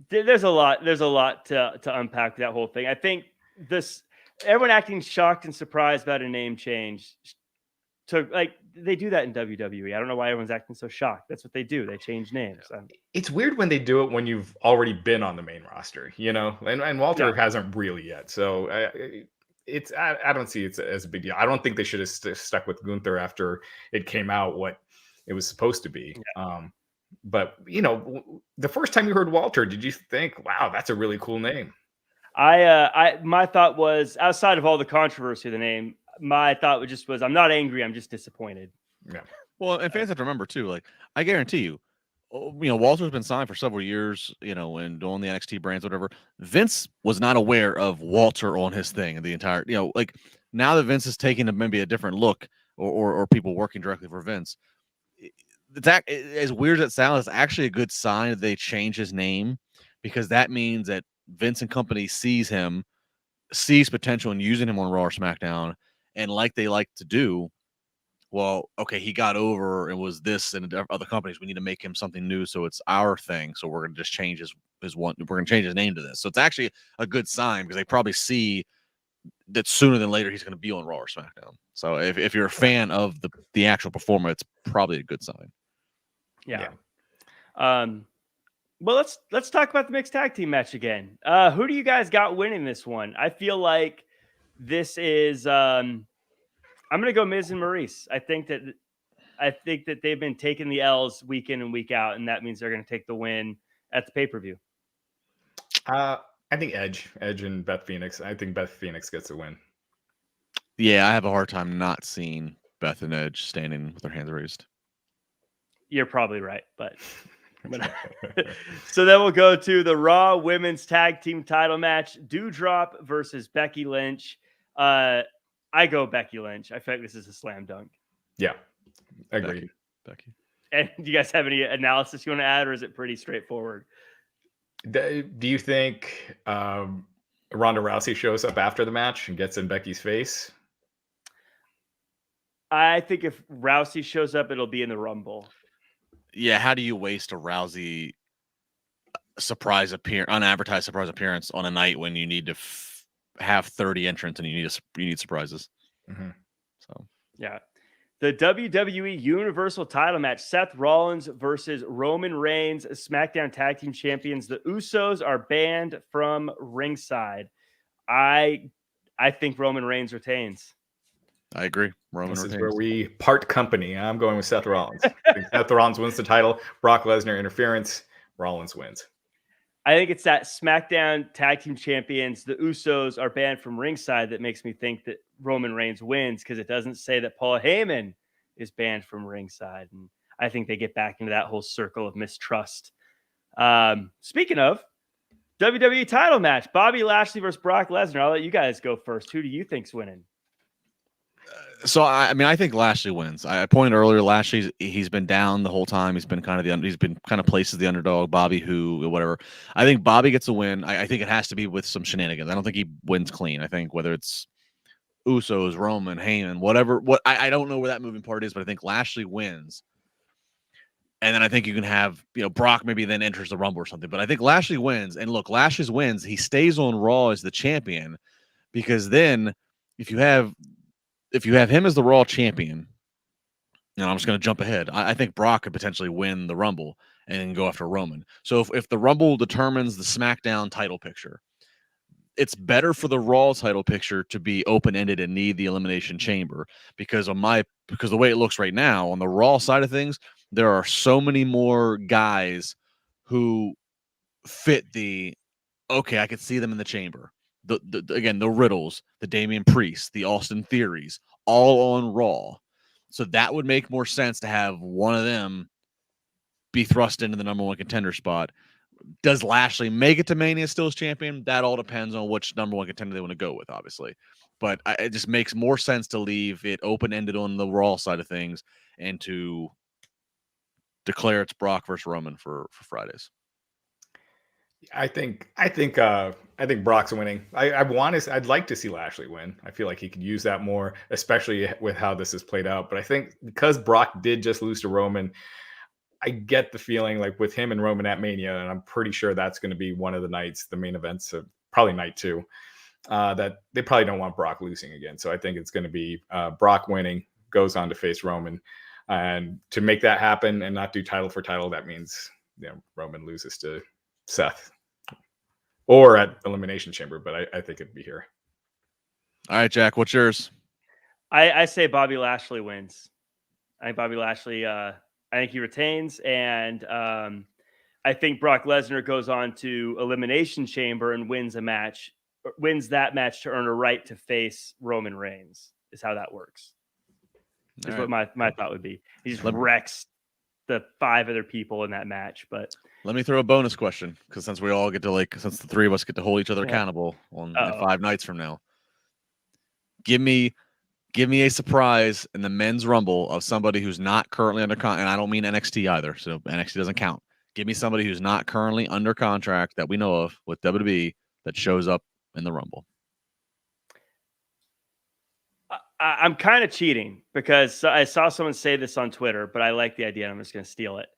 There's a lot to unpack that whole thing. I think everyone acting shocked and surprised about a name change they do that in WWE. I don't know why everyone's acting so shocked. That's what they do. They change names. It's weird when they do it when you've already been on the main roster, and Walter hasn't really yet. So I don't see it as a big deal. I don't think they should have stuck with Gunther after it came out what it was supposed to be. Yeah. But the first time you heard Walter, did you think, wow, that's a really cool name? My thought was, outside of all the controversy of the name, my thought was I'm not angry, I'm just disappointed. Yeah. Well, and fans have to remember too, like, I guarantee you, Walter's been signed for several years, and doing the NXT brands, whatever. Vince was not aware of Walter on his thing and the entire, like, now that Vince is taking maybe a different look, or people working directly for Vince, as weird as it sounds, it's actually a good sign that they change his name, because that means that Vince and company sees potential in using him on Raw or SmackDown, and like they like to do, well, okay, he got over and was this and other companies. We need to make him something new, so it's our thing. So we're gonna just change his one. We're gonna change his name to this. So it's actually a good sign, because they probably see that sooner than later he's gonna be on Raw or SmackDown. So if you're a fan of the actual performer, it's probably a good sign. Yeah. Well, let's talk about the mixed tag team match again. Who do you guys got winning this one? I feel like this is I'm gonna go Miz and Maurice. I think that they've been taking the L's week in and week out, and that means they're gonna take the win at the pay-per-view. I think Edge and Beth Phoenix. I think Beth Phoenix gets the win. Yeah, I have a hard time not seeing Beth and Edge standing with their hands raised. You're probably right, but so then we'll go to the Raw Women's Tag Team Title match: Doudrop versus Becky Lynch. I go Becky Lynch. I feel like this is a slam dunk. Yeah, agreed. Becky. And do you guys have any analysis you want to add, or is it pretty straightforward? Do you think Ronda Rousey shows up after the match and gets in Becky's face? I think if Rousey shows up, it'll be in the Rumble. Yeah, how do you waste a Rousey unadvertised surprise appearance on a night when you need to have 30 entrants and you need surprises? Mm-hmm. So yeah, the WWE Universal Title match: Seth Rollins versus Roman Reigns, SmackDown Tag Team Champions. The Usos are banned from ringside. I think Roman Reigns retains. I agree. This is where we part company. I'm going with Seth Rollins. I think Seth Rollins wins the title. Brock Lesnar interference. Rollins wins. I think it's that SmackDown Tag Team Champions, the Usos, are banned from ringside that makes me think that Roman Reigns wins, because it doesn't say that Paul Heyman is banned from ringside. And I think they get back into that whole circle of mistrust. Speaking of WWE title match, Bobby Lashley versus Brock Lesnar. I'll let you guys go first. Who do you think's winning? So I think Lashley wins. I pointed earlier, he's been down the whole time. He's been kind of placed as the underdog. Bobby, whatever. I think Bobby gets a win. I think it has to be with some shenanigans. I don't think he wins clean. I think whether it's Usos, Roman, Heyman, whatever. I don't know where that moving part is, but I think Lashley wins. And then I think you can have, Brock maybe then enters the Rumble or something. But I think Lashley wins. And look, Lashley wins. He stays on Raw as the champion, because then if you have him as the Raw champion, I'm just going to jump ahead. I think Brock could potentially win the Rumble and then go after Roman. So if the Rumble determines the SmackDown title picture, it's better for the Raw title picture to be open-ended and need the Elimination Chamber, because the way it looks right now on the Raw side of things, there are so many more guys who fit I could see them in the chamber. Again, the Riddles, the Damian Priest, the Austin Theories, all on Raw. So that would make more sense to have one of them be thrust into the number one contender spot. Does Lashley make it to Mania still as champion? That all depends on which number one contender they want to go with, obviously. But it just makes more sense to leave it open-ended on the Raw side of things and to declare it's Brock versus Roman for Fridays. I think Brock's winning. I'd like to see Lashley win. I feel like he could use that more, especially with how this is played out. But I think because Brock did just lose to Roman, I get the feeling like with him and Roman at Mania, and I'm pretty sure that's going to be one of the nights, the main events of probably night 2, that they probably don't want Brock losing again. So I think it's going to be Brock winning goes on to face Roman. And to make that happen and not do title for title, that means Roman loses to Seth or at Elimination Chamber, but I think it'd be here. All right, Jack, what's yours? I say Bobby Lashley wins. I think Bobby Lashley, I think he retains. And I think Brock Lesnar goes on to Elimination Chamber and wins that match to earn a right to face Roman Reigns, is how that works. Is what my thought would be. He just wrecks the 5 other people in that match. But let me throw a bonus question, because since we all get to since the 3 of us get to hold each other accountable on 5 nights from now, give me a surprise in the men's Rumble of somebody who's not currently under contract, and I don't mean NXT either, so NXT doesn't count. Give me somebody who's not currently under contract that we know of with WWE that shows up in the Rumble. I'm kind of cheating because I saw someone say this on Twitter, but I like the idea and I'm just going to steal it.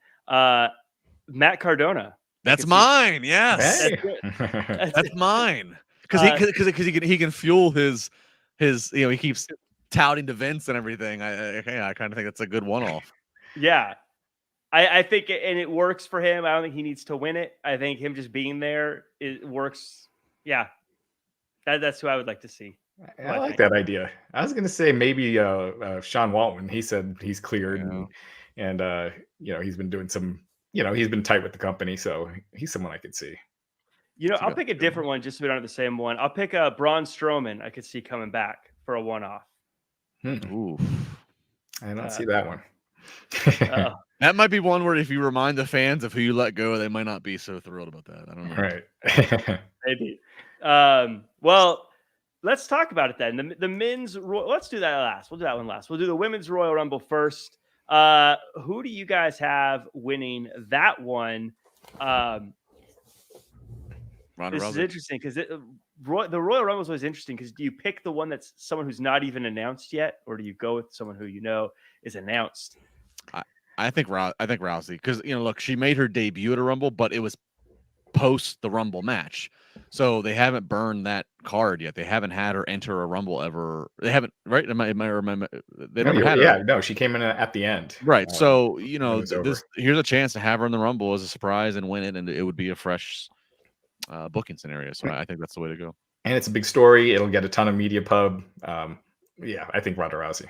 Matt Cardona. That's mine. Yes. Hey. That's mine. Because he can fuel his he keeps touting to Vince and everything. I kind of think that's a good one-off. Yeah. I think it works for him. I don't think he needs to win it. I think him just being there, it works. Yeah. That's who I would like to see. I like that idea. I was going to say maybe Sean Waltman. He said he's cleared and he's been doing some, he's been tight with the company. So he's someone I could see. I'll pick a different one just so we don't have the same one. I'll pick Braun Strowman. I could see coming back for a one-off. Ooh. I don't see that one. That might be one where if you remind the fans of who you let go, they might not be so thrilled about that. I don't know. Right. Maybe. Well, let's talk about it then. The men's, let's do that last. We'll do that one last. We'll do the women's Royal Rumble first. Who do you guys have winning that one? This is interesting because the Royal Rumble is always interesting because do you pick the one that's someone who's not even announced yet, or do you go with someone who is announced? I think Rousey, because look, she made her debut at a Rumble, but it was post the Rumble match, so they haven't burned that card yet. They haven't had her enter a Rumble ever. They haven't, right? Am I remember? They never had her. Yeah, no, she came in at the end. Right. So here's a chance to have her in the Rumble as a surprise and win it, and it would be a fresh booking scenario. So I think that's the way to go. And it's a big story. It'll get a ton of media pub. I think Ronda Rousey.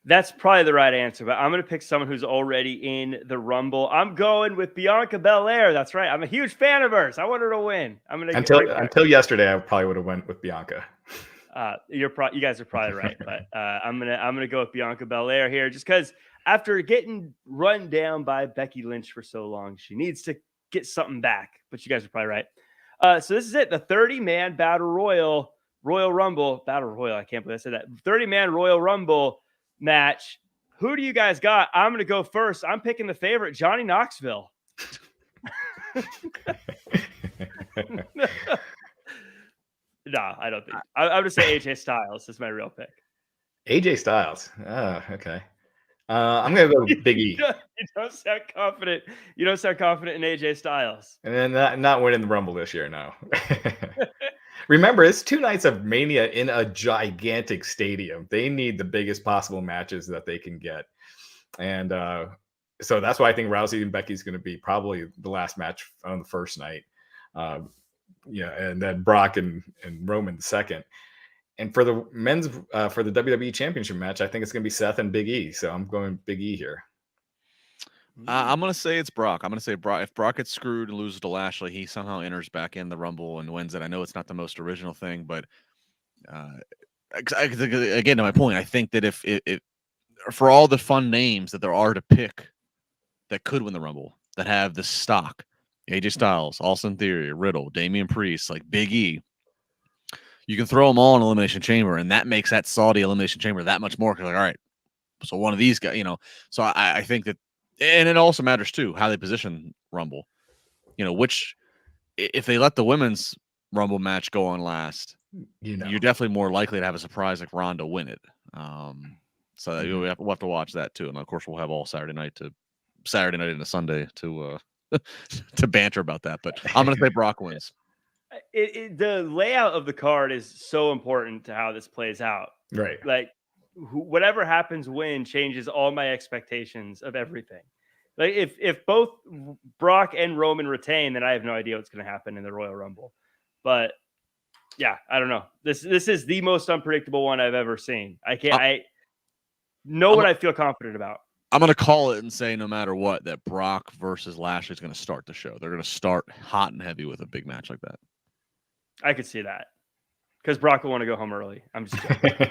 That's probably the right answer, but I'm going to pick someone who's already in the Rumble. I'm going with Bianca Belair. That's right. I'm a huge fan of hers. I want her to win. I'm going to until yesterday, I probably would have went with Bianca. You guys are probably right, but I'm gonna go with Bianca Belair here, just because after getting run down by Becky Lynch for so long, she needs to get something back. But you guys are probably right. So this is it, the 30-man Royal Rumble Battle Royal. I can't believe I said that. 30-man Royal Rumble match. Who do you guys got? I'm going to go first. I'm picking the favorite, Johnny Knoxville. No, I don't think. I'm going to say AJ Styles is my real pick. AJ Styles. Oh, okay. I'm going to go Big E. You don't sound confident. You don't sound confident in AJ Styles. And then not winning the Rumble this year, no. Remember, it's 2 nights of Mania in a gigantic stadium. They need the biggest possible matches that they can get. And so that's why I think Rousey and Becky's going to be probably the last match on the first night. And then Brock and Roman the second. And for the men's, for the WWE Championship match, I think it's going to be Seth and Big E. So I'm going Big E here. I'm going to say it's Brock. I'm going to say Brock. If Brock gets screwed and loses to Lashley, he somehow enters back in the Rumble and wins it. I know it's not the most original thing, but again, to my point, I think that if for all the fun names that there are to pick that could win the Rumble, that have the stock, AJ Styles, Austin Theory, Riddle, Damian Priest, like Big E, you can throw them all in Elimination Chamber, and that makes that Saudi Elimination Chamber that much more. All right, so one of these guys, so I think that. And it also matters too how they position Rumble. Which if they let the women's Rumble match go on last, you're definitely more likely to have a surprise like Ronda win it. So we'll have to watch that too. And of course, we'll have all Saturday night into Sunday to to banter about that. But I'm going to say Brock wins. The layout of the card is so important to how this plays out. Right. Like whatever happens when changes all my expectations of everything. Like if both Brock and Roman retain, then I have no idea what's going to happen in the Royal Rumble. But yeah, I don't know. This is the most unpredictable one I've ever seen. I know what I feel confident about. I'm going to call it and say no matter what, that Brock versus Lashley is going to start the show. They're going to start hot and heavy with a big match like that. I could see that. Because Brock will want to go home early. I'm just kidding.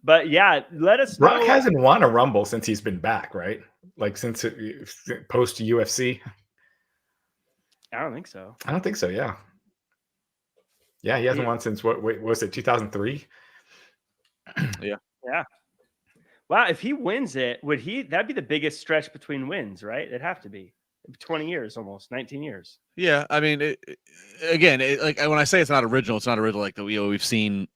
But yeah, let us know. Brock hasn't won a Rumble since he's been back, right? Like since post UFC. I don't think so. I don't think so. Yeah. Yeah, he hasn't won since what was it, 2003? Yeah. Yeah. Wow, if he wins it, that'd be the biggest stretch between wins, right? It'd have to be 20 years, almost 19 years. Yeah, I mean, like when I say it's not original, it's not original. Like we've seen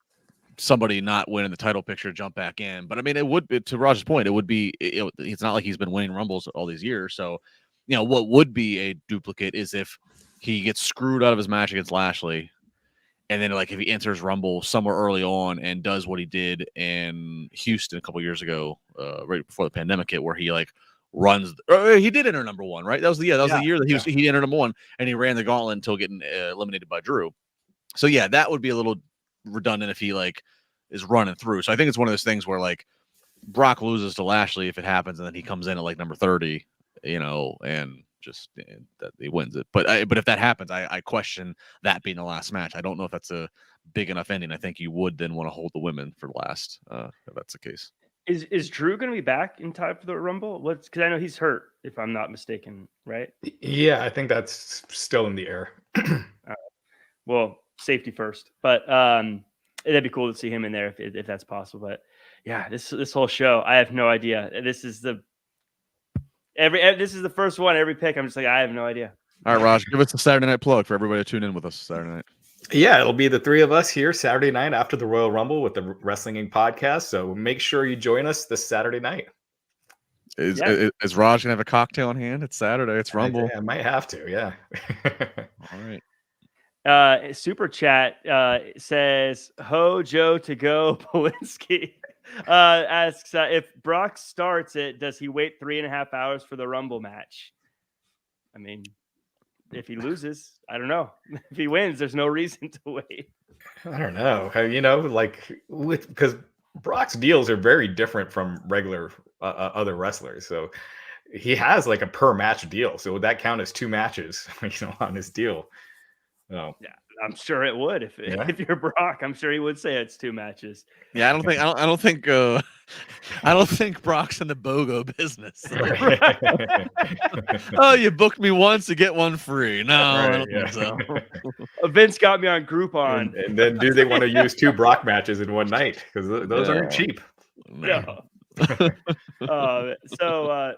somebody not win in the title picture jump back in, but I mean, it would be, to Raj's point, it would be. It's not like he's been winning Rumbles all these years. So, what would be a duplicate is if he gets screwed out of his match against Lashley, and then like if he enters Rumble somewhere early on and does what he did in Houston a couple years ago, right before the pandemic hit, where he like runs. He did enter number one, right? That was the year that he entered number one, and he ran the gauntlet until getting eliminated by Drew. So yeah, that would be a little redundant if he like is running through. So I think it's one of those things where like Brock loses to Lashley if it happens, and then he comes in at like number 30, and just that he wins it. But if that happens, I question that being the last match. I don't know if that's a big enough ending. I think you would then want to hold the women for last if that's the case. Is Drew going to be back in time for the Rumble? Because I know he's hurt, if I'm not mistaken, right? Yeah, I think that's still in the air. Well, safety first, but that'd be cool to see him in there if that's possible. But yeah, this whole show, I have no idea. This is the first one. Every pick, I'm just like, I have no idea. All right, Raj, give us a Saturday night plug for everybody to tune in with us Saturday night. Yeah, it'll be the three of us here Saturday night after the Royal Rumble with the Wrestling Inc. podcast. So make sure you join us this Saturday night. Is Raj gonna have a cocktail in hand? It's Saturday. It's Rumble. I might have to. Yeah. All right. Super chat says Ho Joe to go Polinski asks if Brock starts it, does he wait 3.5 hours for the Rumble match? I mean, if he loses, I don't know. If he wins, there's no reason to wait. I don't know. Because Brock's deals are very different from regular other wrestlers. So he has like a per match deal. So would that count as 2 matches, on his deal? No. Yeah, I'm sure it would. If you're Brock, I'm sure he would say it's 2 matches. Yeah, I don't think Brock's in the BOGO business. Oh, you booked me once to get one free. No, I don't think so. Vince got me on Groupon. And then do they want to use 2 Brock matches in one night? Because those aren't cheap. No.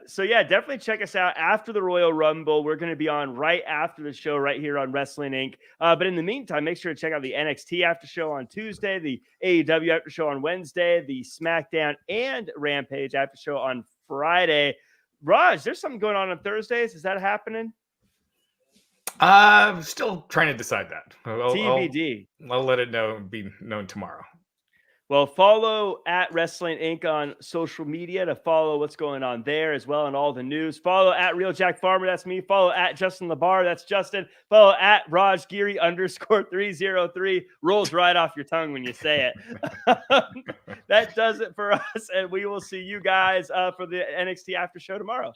So yeah, definitely check us out after the Royal Rumble. We're going to be on right after the show right here on Wrestling Inc. But in the meantime, make sure to check out the NXT after show on Tuesday, the AEW after show on Wednesday, the SmackDown and Rampage after show on Friday. Raj, there's something going on Thursdays. Is that happening? I'm still trying to decide that. TBD. I'll let it be known tomorrow. Well, follow at Wrestling Inc. on social media to follow what's going on there as well and all the news. Follow at Real Jack Farmer. That's me. Follow at Justin LaBar. That's Justin. Follow at Raj Giri _303. Rolls right off your tongue when you say it. That does it for us. And we will see you guys for the NXT after show tomorrow.